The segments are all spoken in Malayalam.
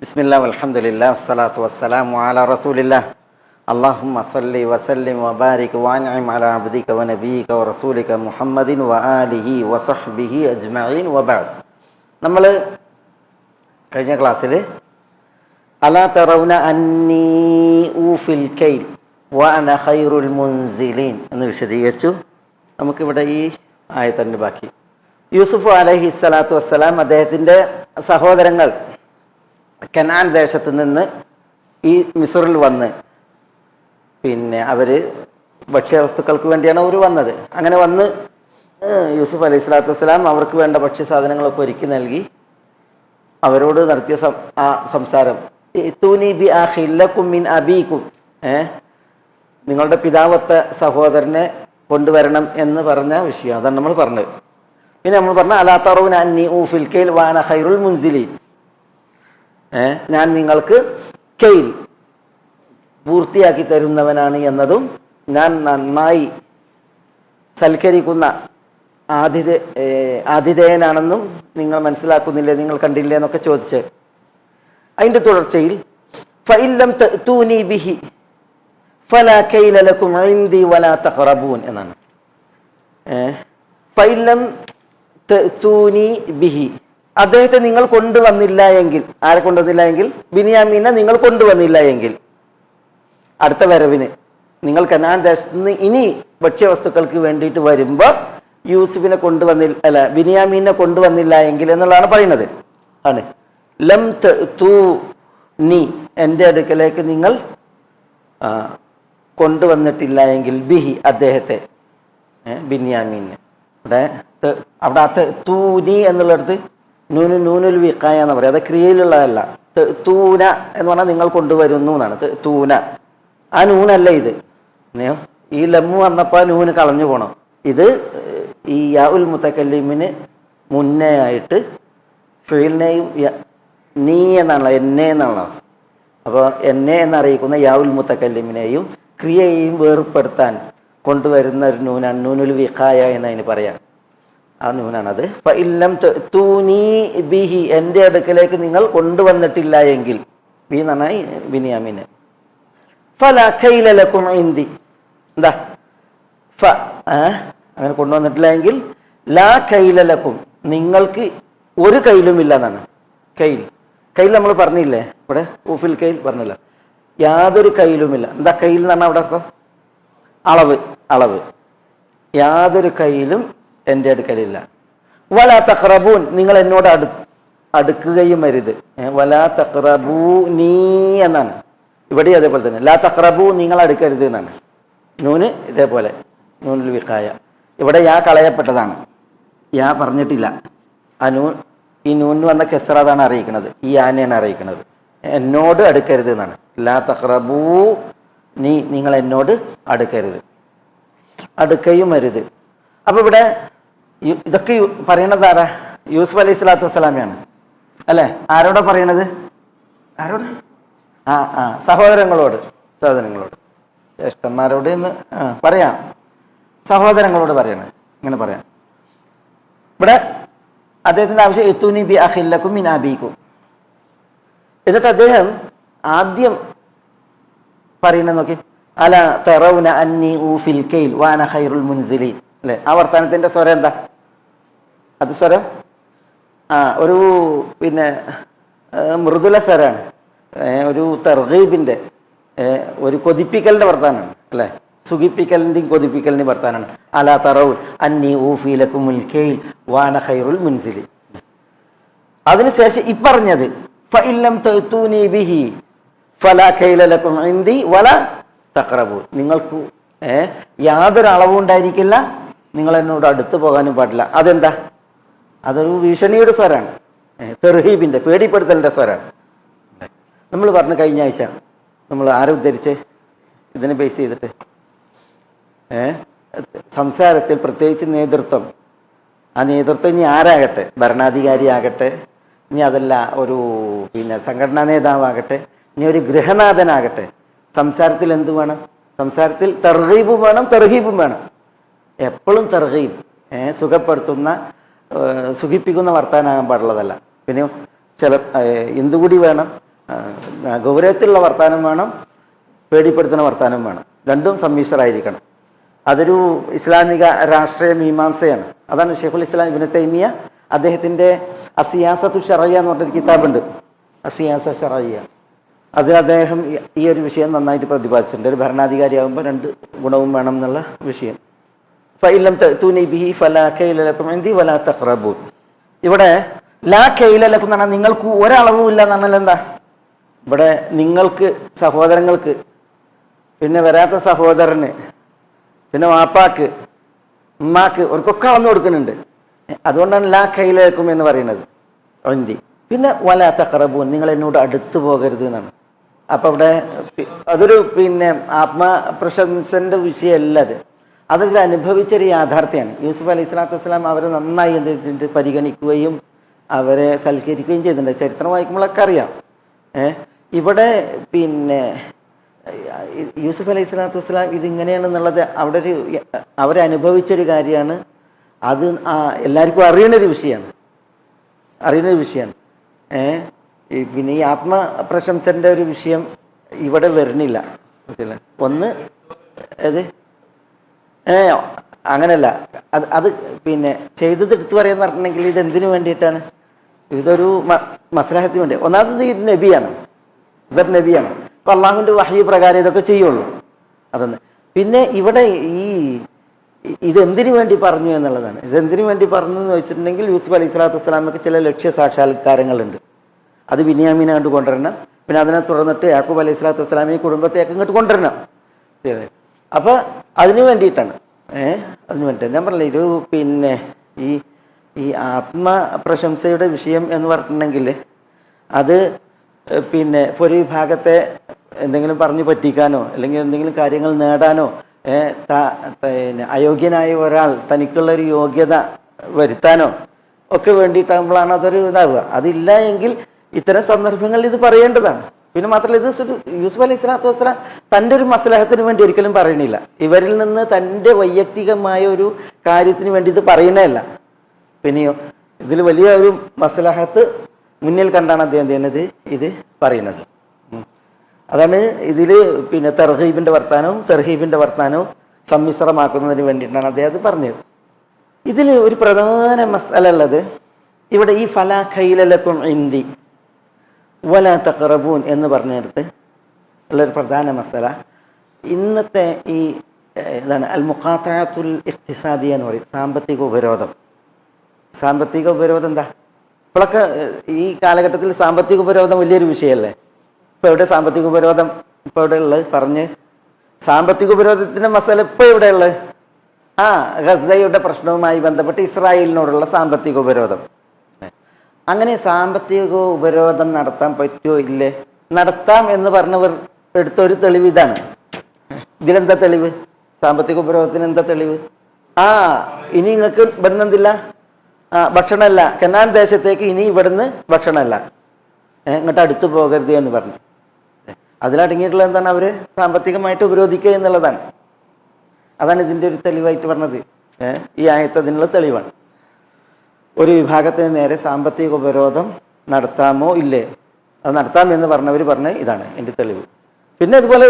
ബിസ്മില്ലാ വൽഹംദുലില്ലാ വസ്സലാത്തു വസ്സലാമു അലാ റസൂലില്ലാ അല്ലാഹുമ്മ സ്വല്ലി വസല്ലിം വബാരിക് വഅൻഇം അലാ അബ്ദിക വനബിയിക വറസൂലിക മുഹമ്മദിൻ വആലിഹി വസഹ്ബിഹി അജ്മഈൻ വബഅദ്. നമ്മൾ കഴിഞ്ഞ ക്ലാസ്സിൽ അലാ തറൗന അന്നീ ഊഫിൽ കൈൽ വഅന ഖൈറുൽ മുൻസിലീൻ എന്ന് വിശദീകരിച്ചു. നമുക്കിവിടെ ഈ ആയത്തിൻ്റെ ബാക്കി. യൂസുഫ് അലൈഹി സ്വലാത്തു വസ്സലാം അദ്ദേഹത്തിൻ്റെ സഹോദരങ്ങൾ കനാൻ ദേശത്ത് നിന്ന് ഈ മിസ്റിൽ വന്ന് അവർ ഭക്ഷ്യവസ്തുക്കൾക്ക് വേണ്ടിയാണ് അവർ വന്നത്. അങ്ങനെ വന്ന് യൂസുഫ് അലൈഹി സ്വലാത്തു വസ്സലാം അവർക്ക് വേണ്ട ഭക്ഷ്യസാധനങ്ങളൊക്കെ ഒരുക്കി നൽകി. അവരോട് നടത്തിയ സംസാരം ഇത്തൂനി ബി അഖില്ലക്കും മിൻ അബീക്കും, നിങ്ങളുടെ പിതാവത്ത സഹോദരനെ കൊണ്ടുവരണം എന്ന് പറഞ്ഞ വിഷയം അതാണ് നമ്മൾ പറഞ്ഞത്. പിന്നെ നമ്മൾ പറഞ്ഞ അലാ തറൗന അന്നി ഊഫിൽ കൈൽ വഅന ഖൈറുൽ മുൻസിലീൻ, ഞാൻ നിങ്ങൾക്ക് കെയിൽ പൂർത്തിയാക്കി തരുന്നവനാണ് എന്നതും ഞാൻ നന്നായി സൽക്കരിക്കുന്ന ആതിഥേയനാണെന്നും നിങ്ങൾ മനസ്സിലാക്കുന്നില്ലേ, നിങ്ങൾ കണ്ടില്ലേ എന്നൊക്കെ ചോദിച്ച് അതിൻ്റെ തുടർച്ചയിൽ ഫഇല്ലം തഅ്തൂനി ബിഹി ഫലാ കൈല ലക്കും ഇൻദി വലാ തഖറബൂൻ എന്നാണ്. ഫഇല്ലം തഅ്തൂനി ബിഹി, അദ്ദേഹത്തെ നിങ്ങൾ കൊണ്ടുവന്നില്ല എങ്കിൽ, ആരെ കൊണ്ടുവന്നില്ല എങ്കിൽ, ബിനിയാമീനെ നിങ്ങൾ കൊണ്ടുവന്നില്ല എങ്കിൽ, അടുത്ത വരവിന് നിങ്ങൾ കനാൻ ദേശത്ത് നിന്ന് ഇനി ഭക്ഷ്യവസ്തുക്കൾക്ക് വേണ്ടിയിട്ട് വരുമ്പോൾ യൂസുഫിനെ ബിനിയാമീനെ കൊണ്ടുവന്നില്ല എങ്കിൽ എന്നുള്ളതാണ് പറയുന്നത്. ആണ് ലം തഅ്തൂനി, എൻ്റെ അടുക്കലേക്ക് നിങ്ങൾ കൊണ്ടുവന്നിട്ടില്ല എങ്കിൽ, ബിഹി അദ്ദേഹത്തെ, ബിനിയാമീനെ. അവിടെ തൂനി എന്നുള്ളിടത്ത് നൂനുൽ വിഖായ എന്ന് പറയും. അത് ക്രിയയിലുള്ളതല്ല. തൂന എന്ന് പറഞ്ഞാൽ നിങ്ങൾ കൊണ്ടുവരുന്നു എന്നാണ്. തൂന ആ നൂനല്ല ഇത്. ഈ ലമ്മു വന്നപ്പോൾ നൂന് കളഞ്ഞു പോകണം. ഇത് ഈ യാ ഉൽ മുത്തക്കല്ലിമിന് മുന്നേ ആയിട്ട് ഫീലിനെയും നീ എന്നാണല്ലോ, എന്നെ എന്നാണല്ലോ. അപ്പോൾ എന്നെ എന്നറിയിക്കുന്ന യാ ഉൽ മുത്തക്കല്ലിമിനെയും ക്രിയയെയും വേർപ്പെടുത്താൻ കൊണ്ടുവരുന്ന ഒരു നൂനാണ് നൂനുൽ വിഖായ എന്നതിന് പറയാം. ആ നൂനാണത്. ഫഇല്ലം തഅ്തൂനി ബിഹി, എൻ്റെ അടുക്കലേക്ക് നിങ്ങൾ കൊണ്ടുവന്നിട്ടില്ല എങ്കിൽ, ബി എന്ന് പറഞ്ഞാൽ ബിനിയാമിന്, ഫലാ കൈല ലക്കും ഇൻദി, എന്താ അങ്ങനെ കൊണ്ടുവന്നിട്ടില്ല എങ്കിൽ ലാ കൈല ലക്കും, നിങ്ങൾക്ക് ഒരു കയ്യിലുമില്ല എന്നാണ്. കയ്യിൽ നമ്മൾ പറഞ്ഞില്ലേ, ഇവിടെ ഊഫിൽ കയ്യിൽ പറഞ്ഞില്ല, യാതൊരു കയ്യിലുമില്ല. എന്താ കയ്യിൽ എന്ന് പറഞ്ഞാൽ അവിടെ അർത്ഥം അളവ്. യാതൊരു കയ്യിലും എൻ്റെ അടുക്കലില്ല. വലാ തഖ്റബൂൻ, നിങ്ങൾ എന്നോട് അടുക്കുകയും അരുത്. വലാ തഖ്റബൂ നീ എന്നാണ്. ഇവിടെ അതേപോലെ തന്നെ ലാ തഖ്റബൂ, നിങ്ങൾ അടുക്കരുത് എന്നാണ്. നൂന് ഇതേപോലെ നൂനുൽ വിഖായ. ഇവിടെ യാ കളയപ്പെട്ടതാണ്, യാ പറഞ്ഞിട്ടില്ല. ആ ഈ നൂന് വന്ന കെസ്റ അതാണ് അറിയിക്കുന്നത്, ഈ യാനെയാണ് അറിയിക്കുന്നത്. എന്നോട് അടുക്കരുത് എന്നാണ്. ലാ തഖ്റബൂ നീ, നിങ്ങൾ എന്നോട് അടുക്കയും അരുത്. അപ്പോൾ ഇവിടെ ഇതൊക്കെ പറയണത് ആരാ? യൂസുഫ് അലൈഹി സ്വലാത്തു വസ്സലാമയാണ് അല്ലേ? ആരോടാ പറയണത്? ആരോട്? സഹോദരങ്ങളോട്. ജ്യേഷ്ഠന്മാരോട് എന്ന് പറയാം, സഹോദരങ്ങളോട് പറയണത്. ഇങ്ങനെ പറയാം. ഇവിടെ അദ്ദേഹത്തിൻ്റെ ആവശ്യം ഇത്തൂനി ബി അഖില്ലക്കും മിൻ അബീക്കും. എന്നിട്ട് അദ്ദേഹം ആദ്യം പറയുന്നത് നോക്കി, അല തറൗന അന്നി ഊഫിൽ കൈൽ വഅന ഖൈറുൽ മുൻസിലീൻ അല്ലേ? ആ വർത്തമാനത്തിൻ്റെ സ്വരം എന്താ? അത് സ്വരം ഒരു മൃദുല സ്വരാണ്. ഒരു തർഗീബിൻ്റെ, ഒരു കൊതിപ്പിക്കലിൻ്റെ വർത്താനാണ് അല്ലേ? സുഖിപ്പിക്കലിൻ്റെയും കൊതിപ്പിക്കലിൻ്റെയും വർത്താനാണ്. അലാ തറൗൻ അന്നി ഊഫി ലക്കുമുൽ കൈൽ വഅന ഖൈറുൽ മുൻസിലീൻ. അതിനുശേഷം ഇപ്പറഞ്ഞത് ഫഇല്ലം തഅ്തൂനി ബിഹി ഫലാ കൈല ലക്കും ഇൻദി വലാ തഖ്റബൂൻ, നിങ്ങൾക്ക് യാതൊരു അളവും ഉണ്ടായിരിക്കില്ല, നിങ്ങൾ എന്നോട് അടുത്ത് പോകാനും പാടില്ല. അതെന്താ? അതൊരു ഭീഷണിയുടെ സ്വരാണ്, തെർഹീബിൻ്റെ, പേടിപ്പെടുത്തലിൻ്റെ സ്വരാണ്. നമ്മൾ പറഞ്ഞു കഴിഞ്ഞ ആഴ്ച നമ്മൾ ആരെ ഉദ്ധരിച്ച് ഇതിനെ ബേസ് ചെയ്തിട്ട് സംസാരത്തിൽ പ്രത്യേകിച്ച് നേതൃത്വം, ആ നേതൃത്വം ഇനി ആരാകട്ടെ, ഭരണാധികാരി ആകട്ടെ, ഇനി അതല്ല ഒരു സംഘടനാ നേതാവാകട്ടെ, ഇനി ഒരു ഗൃഹനാഥനാകട്ടെ, സംസാരത്തിൽ എന്ത് വേണം? സംസാരത്തിൽ തർഹീബും വേണം, തർഹീബും വേണം. എപ്പോഴും തർഹീബ്, സുഖപ്പെടുത്തുന്ന സുഖിപ്പിക്കുന്ന വർത്താനാകാൻ പാടുള്ളതല്ല. പിന്നെ ചില എന്തുകൂടി വേണം? ഗൗരവത്തിലുള്ള വർത്താനം വേണം, പേടിപ്പെടുത്തുന്ന വർത്താനം വേണം. രണ്ടും സമ്മിശ്രമായിരിക്കണം. അതൊരു ഇസ്ലാമിക രാഷ്ട്രീയ മീമാംസയാണ്. അതാണ് ഷെയ്ഖുൽ ഇസ്ലാം ഇബ്നു തൈമിയ അദ്ദേഹത്തിൻ്റെ അസിയാസത്തു ഷറയ്യ എന്ന് പറഞ്ഞൊരു കിതാബുണ്ട്, അസിയാസ ഷറയ്യ. അതിൽ അദ്ദേഹം ഈ ഒരു വിഷയം നന്നായിട്ട് പ്രതിപാദിച്ചിട്ടുണ്ട്. ഒരു ഭരണാധികാരിയാകുമ്പോൾ രണ്ട് ഗുണവും വേണം എന്നുള്ള വിഷയം. ഫഇല്ലം തഅ്തൂനി ബിഹി ഫലാ കൈല ലക്കും ഇൻദി വലാ തഖ്റബൂൻ. ഇവിടെ ലാ കൈല ലക്കും എന്ന് പറഞ്ഞാൽ നിങ്ങൾക്ക് ഒരളവും ഇല്ല എന്ന് പറഞ്ഞാൽ എന്താ? ഇവിടെ നിങ്ങൾക്ക്, സഹോദരങ്ങൾക്ക്, പിന്നെ വരാത്ത സഹോദരന്, പിന്നെ വാപ്പാക്ക്, ഉമ്മാക്ക്, അവർക്കൊക്കെ അളന്നു കൊടുക്കുന്നുണ്ട്. അതുകൊണ്ടാണ് ലാ കൈല ലക്കും എന്ന് പറയുന്നത്. ഇന്ദി. പിന്നെ വലാ തഖ്റബൂൻ, നിങ്ങൾ എന്നോട് അടുത്ത് പോകരുത് എന്നാണ്. അപ്പം അവിടെ അതൊരു ആത്മപ്രശംസൻ്റെ വിഷയമല്ല അത്. അതൊരു അനുഭവിച്ചൊരു യാഥാർത്ഥ്യമാണ്. യൂസുഫ് അലൈഹി സ്വലാത്തു വസ്സലാം അവരെ നന്നായി എന്ത് ചെയ്തിട്ടുണ്ട്? പരിഗണിക്കുകയും അവരെ സൽക്കരിക്കുകയും ചെയ്തിട്ടുണ്ട്. ചരിത്രം വായിക്കുമ്പോഴൊക്കെ അറിയാം. ഇവിടെ യൂസുഫ് അലൈഹി സ്വലാത്തു വസ്സലാം ഇതിങ്ങനെയാണെന്നുള്ളത് അവിടെ അവരെ അനുഭവിച്ചൊരു കാര്യമാണ്. അത് എല്ലാവർക്കും അറിയുന്നൊരു വിഷയമാണ്. പിന്നെ ഈ ആത്മപ്രശംസൻ്റെ ഒരു വിഷയം ഇവിടെ വരുന്നില്ല. ഒന്ന് അങ്ങനെയല്ല, അത് ചെയ്തത് എടുത്തു പറയാന്ന് പറഞ്ഞിട്ടുണ്ടെങ്കിൽ ഇതെന്തിനു വേണ്ടിയിട്ടാണ്? ഇതൊരു മസ്ലഹത്തിന് വേണ്ടി. ഒന്നാമത് ഇത് നബിയാണ്, ഇതൊരു നബിയാണ്. അപ്പം അള്ളാഹുവിൻ്റെ വഹി പ്രകാരം ഇതൊക്കെ ചെയ്യുള്ളൂ. അതൊന്ന്. പിന്നെ ഇവിടെ ഇതെന്തിനു വേണ്ടി പറഞ്ഞു എന്നുള്ളതാണ്. ഇതെന്തിനു വേണ്ടി പറഞ്ഞു എന്ന് വെച്ചിട്ടുണ്ടെങ്കിൽ യൂസുഫ് അലൈഹി സ്വലാത്തു വസ്സലാമക്ക് ചില ലക്ഷ്യ സാക്ഷാത്കാരങ്ങളുണ്ട്. അത് ബിന്യാമീനെ അങ്ങോട്ട് കൊണ്ടുവരണം. പിന്നെ അതിനെ തുടർന്നിട്ട് യാക്കൂബ് അലൈഹി സ്വലാത്തു വസ്സലാമി കുടുംബത്തേക്ക് ഇങ്ങോട്ട് കൊണ്ടുവരണം. അപ്പോൾ അതിന് വേണ്ടിയിട്ടാണ്. അതിന് വേണ്ടിയിട്ട് ഞാൻ പറഞ്ഞില്ല, ഒരു ഈ ആത്മപ്രശംസയുടെ വിഷയം എന്ന് പറഞ്ഞിട്ടുണ്ടെങ്കിൽ അത് ഇപ്പോൾ ഒരു വിഭാഗത്തെ എന്തെങ്കിലും പറഞ്ഞു പറ്റിക്കാനോ അല്ലെങ്കിൽ എന്തെങ്കിലും കാര്യങ്ങൾ നേടാനോ അയോഗ്യനായ ഒരാൾ തനിക്കുള്ളൊരു യോഗ്യത വരുത്താനോ ഒക്കെ വേണ്ടിയിട്ടാകുമ്പോഴാണ് അതൊരു ഇതാവുക. അതില്ല എങ്കിൽ ഇത്തരം സന്ദർഭങ്ങളിൽ ഇത് പറയേണ്ടതാണ്. പിന്നെ മാത്രമല്ല, ഇത് യൂസുഫ് അലൈഹി സ്വലാത്തു വസ്സലാം തൻ്റെ ഒരു മസ്ലഹത്തിന് വേണ്ടി ഒരിക്കലും പറയണില്ല. ഇവരിൽ നിന്ന് തൻ്റെ വൈയക്തികമായ ഒരു കാര്യത്തിന് വേണ്ടി ഇത് പറയണതല്ല. പിന്നെയോ ഇതിൽ വലിയ ഒരു മസ്ലഹത്ത് മുന്നിൽ കണ്ടാണ് അദ്ദേഹം ചെയ്യുന്നത് ഇത് പറയുന്നത്. അതാണ് ഇതിൽ തർഹീബിൻ്റെ വർത്താനവും തെർഹീബിൻ്റെ വർത്താനവും സമ്മിശ്രമാക്കുന്നതിന് വേണ്ടിയിട്ടാണ് അദ്ദേഹം അത് പറഞ്ഞത്. ഇതിൽ ഒരു പ്രധാന മസ്അല ഉള്ളത് ഇവിടെ ഈ ഫലാ ഖൈല ലക്കും ഇൻദി വലാ തഖ്റബൂൻ എന്ന് പറഞ്ഞെടുത്ത് ഉള്ളൊരു പ്രധാന മസല. ഇന്നത്തെ ഇതാണ് അൽ മുഖാത്തഅത്തുൽ ഇഖ്തിസാദിയ എന്ന് പറയും, സാമ്പത്തിക ഉപരോധം. സാമ്പത്തിക ഉപരോധം എന്താ? ഇപ്പോഴൊക്കെ ഈ കാലഘട്ടത്തിൽ സാമ്പത്തിക ഉപരോധം വലിയൊരു വിഷയമല്ലേ? ഇപ്പോൾ എവിടെ സാമ്പത്തിക ഉപരോധം? ഇപ്പോൾ എവിടെ ഉള്ളത്? പറഞ്ഞ് സാമ്പത്തിക ഉപരോധത്തിൻ്റെ മസല ഇപ്പോൾ എവിടെ ഉള്ളത്? ഗസയുടെ പ്രശ്നവുമായി ബന്ധപ്പെട്ട് ഇസ്രായേലിനോടുള്ള സാമ്പത്തിക ഉപരോധം. അങ്ങനെ സാമ്പത്തിക ഉപരോധം നടത്താൻ പറ്റുമോ ഇല്ലേ? നടത്താം എന്ന് പറഞ്ഞവർ എടുത്തൊരു തെളിവ് ഇതാണ്. ഇതിലെന്താ തെളിവ്? സാമ്പത്തിക ഉപരോധത്തിന് എന്താ തെളിവ്? ഇനി നിങ്ങൾക്ക് ഇവിടുന്ന് എന്തില്ല? ഭക്ഷണമല്ല, കനാൻ ദേശത്തേക്ക് ഇനി ഇവിടുന്ന് ഭക്ഷണമല്ല, ഇങ്ങോട്ട് അടുത്ത് പോകരുത് എന്ന് പറഞ്ഞു. അതിലടങ്ങിയിട്ടുള്ള എന്താണ്? അവർ സാമ്പത്തികമായിട്ട് ഉപരോധിക്കുക എന്നുള്ളതാണ്. അതാണ് ഇതിൻ്റെ ഒരു തെളിവായിട്ട് പറഞ്ഞത്. ഈ ആയത്ത് അതിനുള്ള തെളിവാണ്. ഒരു വിഭാഗത്തിന് നേരെ സാമ്പത്തിക ഉപരോധം നടത്താമോ ഇല്ലേ? അത് നടത്താമെന്ന് പറഞ്ഞവർ പറഞ്ഞ് ഇതാണ് എൻ്റെ തെളിവ്. പിന്നെ അതുപോലെ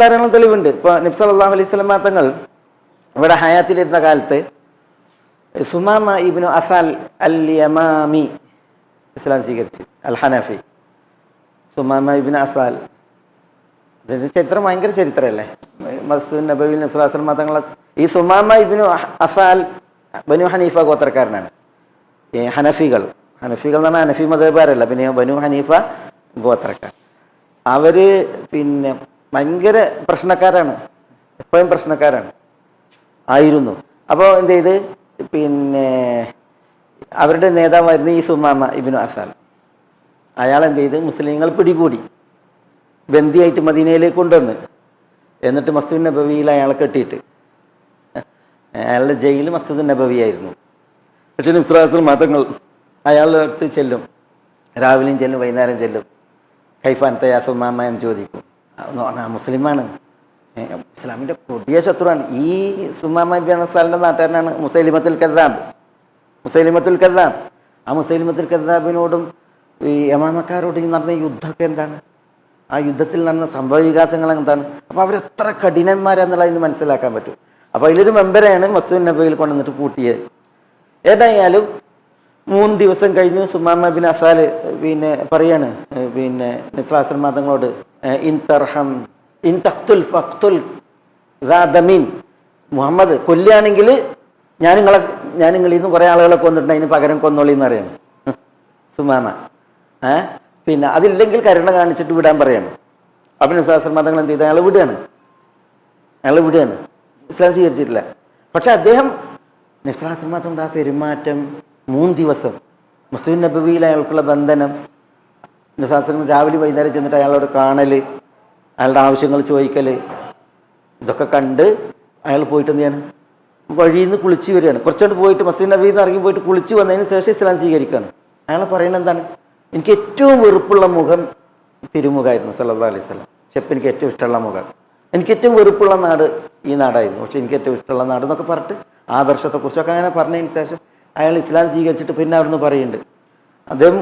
ധാരാളം തെളിവുണ്ട്. ഇപ്പോൾ നബി സല്ലല്ലാഹു അലൈഹി വസല്ലം തങ്ങൾ ഇവിടെ ഹയാത്തിലിരുന്ന കാലത്ത് സുമാമ ഇബ്നു അസാൽ അൽ യമാമി ഇസ്ലാം സ്വീകരിച്ച്, അൽ ഹനഫി. സുമാമ ഇബ്നു അസാൽ, ഇതിൻ്റെ ചരിത്രം ഭയങ്കര ചരിത്രമല്ലേ? മസ്ജിദ് നബവിയിൽ നബി സല്ലല്ലാഹു അലൈഹി വസല്ലം തങ്ങൾ ഈ സുമാമ ഇബ്നു അസാൽ ബനു ഹനീഫ ഗോത്രക്കാരനാണ്. ഹനഫികൾ എന്ന് പറഞ്ഞാൽ ഹനഫി മതകാരല്ല, പിന്നെ ബനു ഹനീഫ ഗോത്രക്കാർ. അവർ ഭയങ്കര പ്രശ്നക്കാരാണ്, എപ്പോഴും പ്രശ്നക്കാരാണ് ആയിരുന്നു. അപ്പോൾ എന്ത് ചെയ്ത് അവരുടെ നേതാവായിരുന്നു ഈ സുമാമ ഇബ്നു അസാൽ. അയാൾ എന്ത് ചെയ്ത് മുസ്ലിങ്ങൾ പിടികൂടി ബന്ദിയായിട്ട് മദീനയിലേക്ക് കൊണ്ടുവന്ന്, എന്നിട്ട് മസ്ജിദ് നബവിയിൽ അയാളെ കെട്ടിയിട്ട്, അയാളുടെ ജയിൽ മസ്ജിദ് നബവി ആയിരുന്നു. പക്ഷേ നബി സല്ലല്ലാഹു അലൈഹി വസല്ലം മതങ്ങൾ അയാളുടെ അടുത്ത് ചെല്ലും, രാവിലെയും ചെല്ലും വൈകുന്നേരം ചെല്ലും. കൈഫാൻ തയാസുമാമ എന്ന് ചോദിക്കും. മുസ്ലിമാണ്, ഇസ്ലാമിൻ്റെ കൊടിയ ശത്രുവാണ്. ഈ സുമാമ ഇബ്നു അസാലിൻ്റെ നാട്ടുകാരനാണ് മുസൈലിമത്തുൽ കദ്ദാബ്. ആ മുസൈലിമത്തുൽ കദ്ദാബിനോടും ഈ യമാമക്കാരോട് ഈ നടന്ന യുദ്ധമൊക്കെ എന്താണ്, ആ യുദ്ധത്തിൽ നടന്ന സംഭവ വികാസങ്ങൾ എന്താണ്, അപ്പോൾ അവരെത്ര കഠിനന്മാരാന്നുള്ളത് ഇന്ന് മനസ്സിലാക്കാൻ പറ്റും. അപ്പോൾ അതിലൊരു മെമ്പരെയാണ് മസ്ജിദുൻ നബവിയിൽ കൊണ്ടുവന്നിട്ട് പൂട്ടിയത്. ഏതായാലും 3 ദിവസം കഴിഞ്ഞു. സുമാമ ബിൻ അസാൽ പറയാണ് നബി മതങ്ങളോട്, ഇൻ തർഹം ഇൻ തഖ്തുൽ ഫഖ്തുൽ ദമീൻ, മുഹമ്മദ് കൊല്ലുകയാണെങ്കിൽ ഞാൻ നിങ്ങളിൽ നിന്ന് കുറേ ആളുകളെ കൊന്നിട്ടുണ്ട്, അതിന് പകരം കൊന്നോളി എന്ന് പറയാണ് സുമാമ. അതില്ലെങ്കിൽ കരുണ കാണിച്ചിട്ട് വിടാൻ പറയാണ്. അപ്പം നബി മതങ്ങൾ എന്ത് ചെയ്ത് അയാൾ വിടുകയാണ്. ഇസ്ലാം സ്വീകരിച്ചിട്ടില്ല. പക്ഷെ അദ്ദേഹം നബി മതം ആ പെരുമാറ്റം 3 ദിവസം മസ്ജിദുൻ നബവിയിൽ അയാൾക്കുള്ള ബന്ധനം, നബി രാവിലെ വൈകുന്നേരം ചെന്നിട്ട് അയാളോട് കാണൽ, അയാളുടെ ആവശ്യങ്ങൾ ചോദിക്കൽ, ഇതൊക്കെ കണ്ട് അയാൾ പോയിട്ട് എന്ത് ചെയ്യാണ്, വഴിയിൽ നിന്ന് കുളിച്ച് വരികയാണ്. കുറച്ചുകൊണ്ട് പോയിട്ട് മസ്ജിദുൻ നബവിയിൽ നിന്ന് ഇറങ്ങി പോയിട്ട് കുളിച്ച് വന്നതിന് ശേഷം ഇസ്ലാം സ്വീകരിക്കുകയാണ്. അയാൾ പറയുന്നത് എന്താണ്, എനിക്ക് ഏറ്റവും വെറുപ്പുള്ള മുഖം തിരുമുഖമായിരുന്നു സല്ലല്ലാഹു അലൈഹി വസല്ലം. പക്ഷെ എനിക്ക് ഏറ്റവും ഇഷ്ടമുള്ള മുഖം, എനിക്ക് ഏറ്റവും വെറുപ്പുള്ള നാട് ഈ നാടായിരുന്നു, പക്ഷെ എനിക്ക് ഏറ്റവും ഇഷ്ടമുള്ള നാട് എന്നൊക്കെ പറഞ്ഞിട്ട് ആദർശത്തെക്കുറിച്ചൊക്കെ അങ്ങനെ പറഞ്ഞതിന് ശേഷം അയാൾ ഇസ്ലാം സ്വീകരിച്ചിട്ട് പിന്നെ അവിടുന്ന് പറയുന്നുണ്ട്, അദ്ദേഹം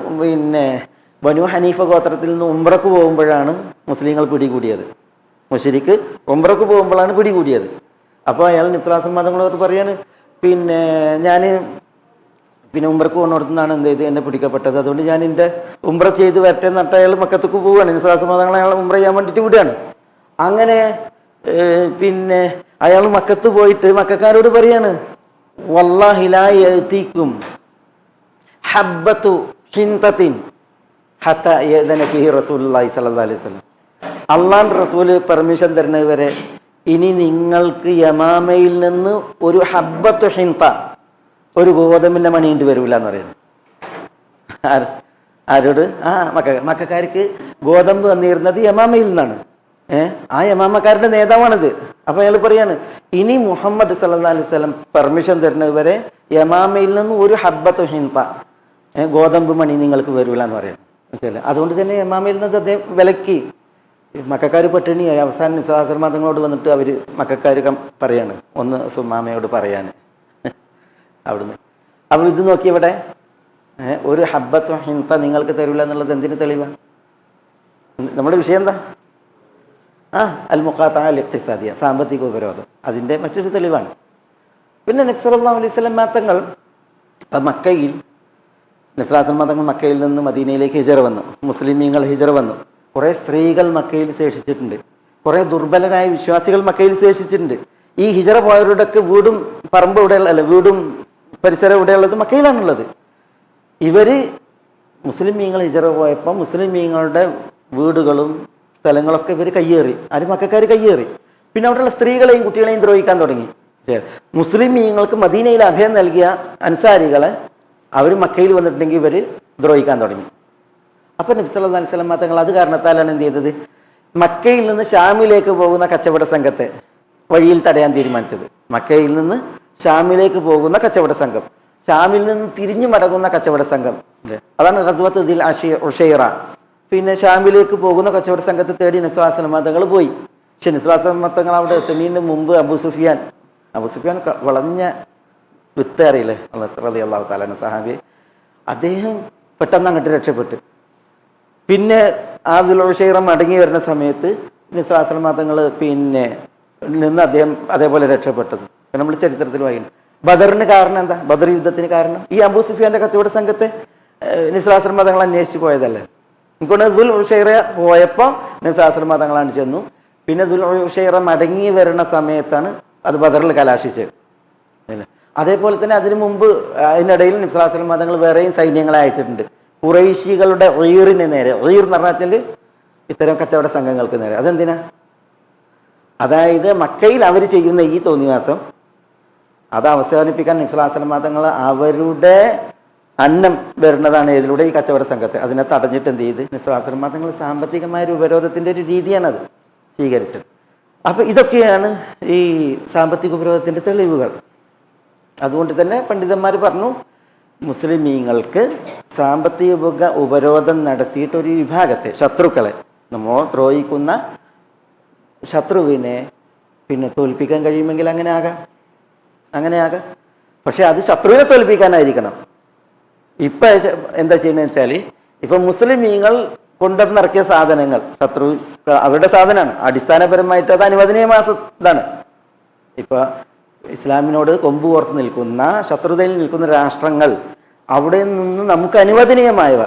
ബനു ഹനീഫ ഗോത്രത്തിൽ നിന്ന് ഉംറക്ക് പോകുമ്പോഴാണ് മുസ്ലിങ്ങൾ പിടികൂടിയത്. മുശ്രിക്ക് ഉംറക്ക് പോകുമ്പോഴാണ് പിടികൂടിയത്. അപ്പോൾ അയാൾ നബി സ്വല്ലല്ലാഹു അലൈഹി വസല്ലം മതങ്ങളോട് പറയാണ്, ഞാൻ ഉംറക്ക് പോകുന്നിടത്തുനിന്നാണ് എന്ത് ചെയ്ത് എന്നെ പിടിക്കപ്പെട്ടത്, അതുകൊണ്ട് ഞാൻ എൻ്റെ ഉംറ ചെയ്ത് വരട്ടെ എന്നിട്ട് അയാൾ മക്കത്തേക്ക് പോവുകയാണ്. നബി സ്വല്ലല്ലാഹു അലൈഹി വസല്ലം മതങ്ങളെ അയാൾ ഉംറ ചെയ്യാൻ വേണ്ടിയിട്ട് വിടുകയാണ്. അങ്ങനെ അയാൾ മക്കത്ത് പോയിട്ട് മക്കക്കാരോട് പറയാണ്, വല്ലാഹി ലാ യഅതീകും ഹബ്ബതു ഹിന്തത്തിൻ ഹത്താ യഅ്ദന ഫീഹി റസൂലുള്ളാഹി സ്വല്ലല്ലാഹു അലൈഹി വസല്ലം, അള്ളാഹുവിൻ്റെ റസൂല് പെർമിഷൻ തരുന്നത് വരെ ഇനി നിങ്ങൾക്ക് യമാമയിൽ നിന്ന് ഒരു ഹബ്ബത്തു ഹിന്ത, ഒരു ഗോതമ്പിൻ്റെ മണി ഇണ്ട് വരില്ല എന്ന് പറയുന്നത്. ആരോട്? മക്കക്കാർക്ക് ഗോതമ്പ് വന്നിരുന്നത് യമാമയിൽ നിന്നാണ്. ആ യമാമക്കാരുടെ നേതാവാണിത്. അപ്പോൾ അയാൾ പറയാണ്, ഇനി മുഹമ്മദ് സല്ലല്ലാഹു അലൈഹി വസല്ലം പെർമിഷൻ തരുന്നത് വരെ യമാമയിൽ നിന്ന് ഒരു ഹബ്ബത്തു ഹിന്ത, ഗോതമ്പ് മണി നിങ്ങൾക്ക് വരില്ല എന്ന് പറയുന്നത്. മനസ്സിലായില്ലേ? അതുകൊണ്ട് തന്നെ യമാമയിൽ നിന്ന് അദ്ദേഹം വിലക്കി. മക്കാർ പട്ടിണിയായി. അവസാനം നബി സ്വല്ലല്ലാഹു അലൈഹി വസല്ലം തങ്ങളോട് വന്നിട്ട് അവർ മക്കാർ പറയാണ്, ഒന്ന് സുമാമയോട് പറയാൻ അവിടുന്ന്. അപ്പോൾ ഇത് നോക്കിയവിടെ ഒരു ഹബ്ബത്തു ഹിന്ത നിങ്ങൾക്ക് തരില്ല എന്നുള്ളത് എന്തിന് തെളിവാണ്? നമ്മുടെ വിഷയം എന്താ? അൽ മുഖാത്തഅ അൽ ഇഖ്തിസാദിയ, സാമ്പത്തിക ഉപരോധം, അതിൻ്റെ മറ്റൊരു തെളിവാണ്. പിന്നെ നബി സല്ലല്ലാഹു അലൈഹി വസല്ലം തങ്ങൾ മക്കയിൽ, നബി സല്ലല്ലാഹു അലൈഹി വസല്ലം തങ്ങൾ മക്കയിൽ നിന്ന് മദീനയിലേക്ക് ഹിജറ വന്നു. മുസ്ലിമീങ്ങൾ ഹിജറ വന്നു. കുറേ സ്ത്രീകൾ മക്കയിൽ ശേഷിച്ചിട്ടുണ്ട്. കുറേ ദുർബലരായ വിശ്വാസികൾ മക്കയിൽ ശേഷിച്ചിട്ടുണ്ട്. ഈ ഹിജറ പോയവരുടെയൊക്കെ വീടും പറമ്പ് ഇവിടെയുള്ള വീടും പരിസരം ഇവിടെയുള്ളത് മക്കയിലാണുള്ളത്. ഇവർ മുസ്ലിമീങ്ങൾ ഹിജറ പോയപ്പോൾ മുസ്ലിമീങ്ങളുടെ വീടുകളും സ്ഥലങ്ങളൊക്കെ ഇവർ കയ്യേറി. ആരും മക്കാർ കയ്യേറി. പിന്നെ അവിടെയുള്ള സ്ത്രീകളെയും കുട്ടികളെയും ദ്രോഹിക്കാൻ തുടങ്ങി. മുസ്ലിമീങ്ങൾക്ക് മദീനയിൽ അഭയം നൽകിയ അൻസാരികളെ അവർ മക്കയിൽ വന്നിട്ടുണ്ടെങ്കിൽ ഇവർ ദ്രോഹിക്കാൻ തുടങ്ങി. അപ്പം നബി സല്ലല്ലാഹു അലൈഹി വസല്ലം തങ്ങൾ അത് കാരണത്താലാണ് എന്ത് ചെയ്തത്, മക്കയിൽ നിന്ന് ഷാമിലേക്ക് പോകുന്ന കച്ചവട സംഘത്തെ വഴിയിൽ തടയാൻ തീരുമാനിച്ചത്. മക്കയിൽ നിന്ന് ഷാമിലേക്ക് പോകുന്ന കച്ചവട സംഘം, ഷാമിൽ നിന്ന് തിരിഞ്ഞു മടങ്ങുന്ന കച്ചവട സംഘം, അതാണ് ഗസ്വത്ത് ദിൽ ഉഷൈറ. പിന്നെ ഷാമിലേക്ക് പോകുന്ന കച്ചവട സംഘത്തെ തേടി നബി സല്ലല്ലാഹു അലൈഹി വസല്ലം തങ്ങൾ പോയി. പക്ഷെ നബി സല്ലല്ലാഹു അലൈഹി വസല്ലം തങ്ങൾ അവിടെ എത്തുന്നതിന് മുമ്പ് അബൂ സുഫിയാൻ വളഞ്ഞ വിത്ത് അറിയില്ലേ, റളിയല്ലാഹു തആല അൻഹു സഹാബി, അദ്ദേഹം പെട്ടെന്ന് അങ്ങോട്ട് രക്ഷപ്പെട്ട്. പിന്നെ ആ ദുൽ ഉഷൈറ മടങ്ങി വരുന്ന സമയത്ത് നബി സല്ലല്ലാഹു അലൈഹി വസല്ലം തങ്ങൾ നിന്ന് അദ്ദേഹം അതേപോലെ രക്ഷപ്പെട്ടത് നമ്മൾ ചരിത്രത്തിൽ വായിക്കുന്നു. ബദറിന് കാരണം എന്താ? ബദർ യുദ്ധത്തിന് കാരണം ഈ അബൂ സുഫിയാന്റെ കച്ചവട സംഘത്തെ നബി സല്ലല്ലാഹു അലൈഹി വസല്ലം തങ്ങൾ അന്വേഷിച്ച് പോയതല്ലേ. എനിക്കൊണ്ട് ദുൽ ഉഷൈറ പോയപ്പോൾ നബി സല്ലല്ലാഹു അലൈഹി വസല്ലം തങ്ങളാണ് ചെന്നു. പിന്നെ ദുൽ ഉഷൈറ മടങ്ങി വരുന്ന സമയത്താണ് അത് ബദറിൽ കലാശിച്ചത്. അതേപോലെ തന്നെ അതിനു മുമ്പ് അതിനിടയിൽ നബി സല്ലല്ലാഹു അലൈഹി വസല്ലം തങ്ങൾ വേറെയും സൈന്യങ്ങളെ അയച്ചിട്ടുണ്ട്. ഖുറൈശികളുടെ ഈറിന് നേരെ, ഈർ എന്ന് പറഞ്ഞാൽ ഇത്തരം കച്ചവട സംഘങ്ങൾക്ക് നേരെ. അതെന്തിനാ? അതായത് മക്കയിൽ അവർ ചെയ്യുന്ന ഈ തോന്നിവാസം അത് അവസാനിപ്പിക്കാൻ നബി സല്ലല്ലാഹു അലൈഹി വസല്ലം തങ്ങൾ അവരുടെ അന്നം വരുന്നതാണ് ഇതിലൂടെ ഈ കച്ചവട സംഘത്തെ അതിനെ തടഞ്ഞിട്ട് എന്ത് ചെയ്ത് നബി സല്ലല്ലാഹു അലൈഹി വസല്ലം തങ്ങൾ സാമ്പത്തികമായ ഒരു ഉപരോധത്തിൻ്റെ ഒരു രീതിയാണത് സ്വീകരിച്ചത്. അപ്പോൾ ഇതൊക്കെയാണ് ഈ സാമ്പത്തിക ഉപരോധത്തിൻ്റെ തെളിവുകൾ. അതുകൊണ്ട് തന്നെ പണ്ഡിതന്മാർ പറഞ്ഞു, മുസ്ലിമീങ്ങൾക്ക് സാമ്പത്തിക ഉപരോധം നടത്തിയിട്ടൊരു വിഭാഗത്തെ ശത്രുക്കളെ, നമ്മൾ ദ്രോഹിക്കുന്ന ശത്രുവിനെ പിന്നെ തോൽപ്പിക്കാൻ കഴിയുമെങ്കിൽ അങ്ങനെ ആകാം. പക്ഷെ അത് ശത്രുവിനെ തോൽപ്പിക്കാനായിരിക്കണം. ഇപ്പം എന്താ ചെയ്യണമെന്ന് വെച്ചാൽ ഇപ്പം മുസ്ലിമീങ്ങൾ കൊണ്ടുവന്നിറക്കിയ സാധനങ്ങൾ ശത്രു അവരുടെ സാധനമാണ്, അടിസ്ഥാനപരമായിട്ട് അത് അനുവദനീയമായ ഇതാണ്. ഇപ്പം ഇസ്ലാമിനോട് കൊമ്പ് കോർത്ത് നിൽക്കുന്ന ശത്രുതയിൽ നിൽക്കുന്ന രാഷ്ട്രങ്ങൾ അവിടെ നിന്ന് നമുക്ക് അനുവദനീയമായവ,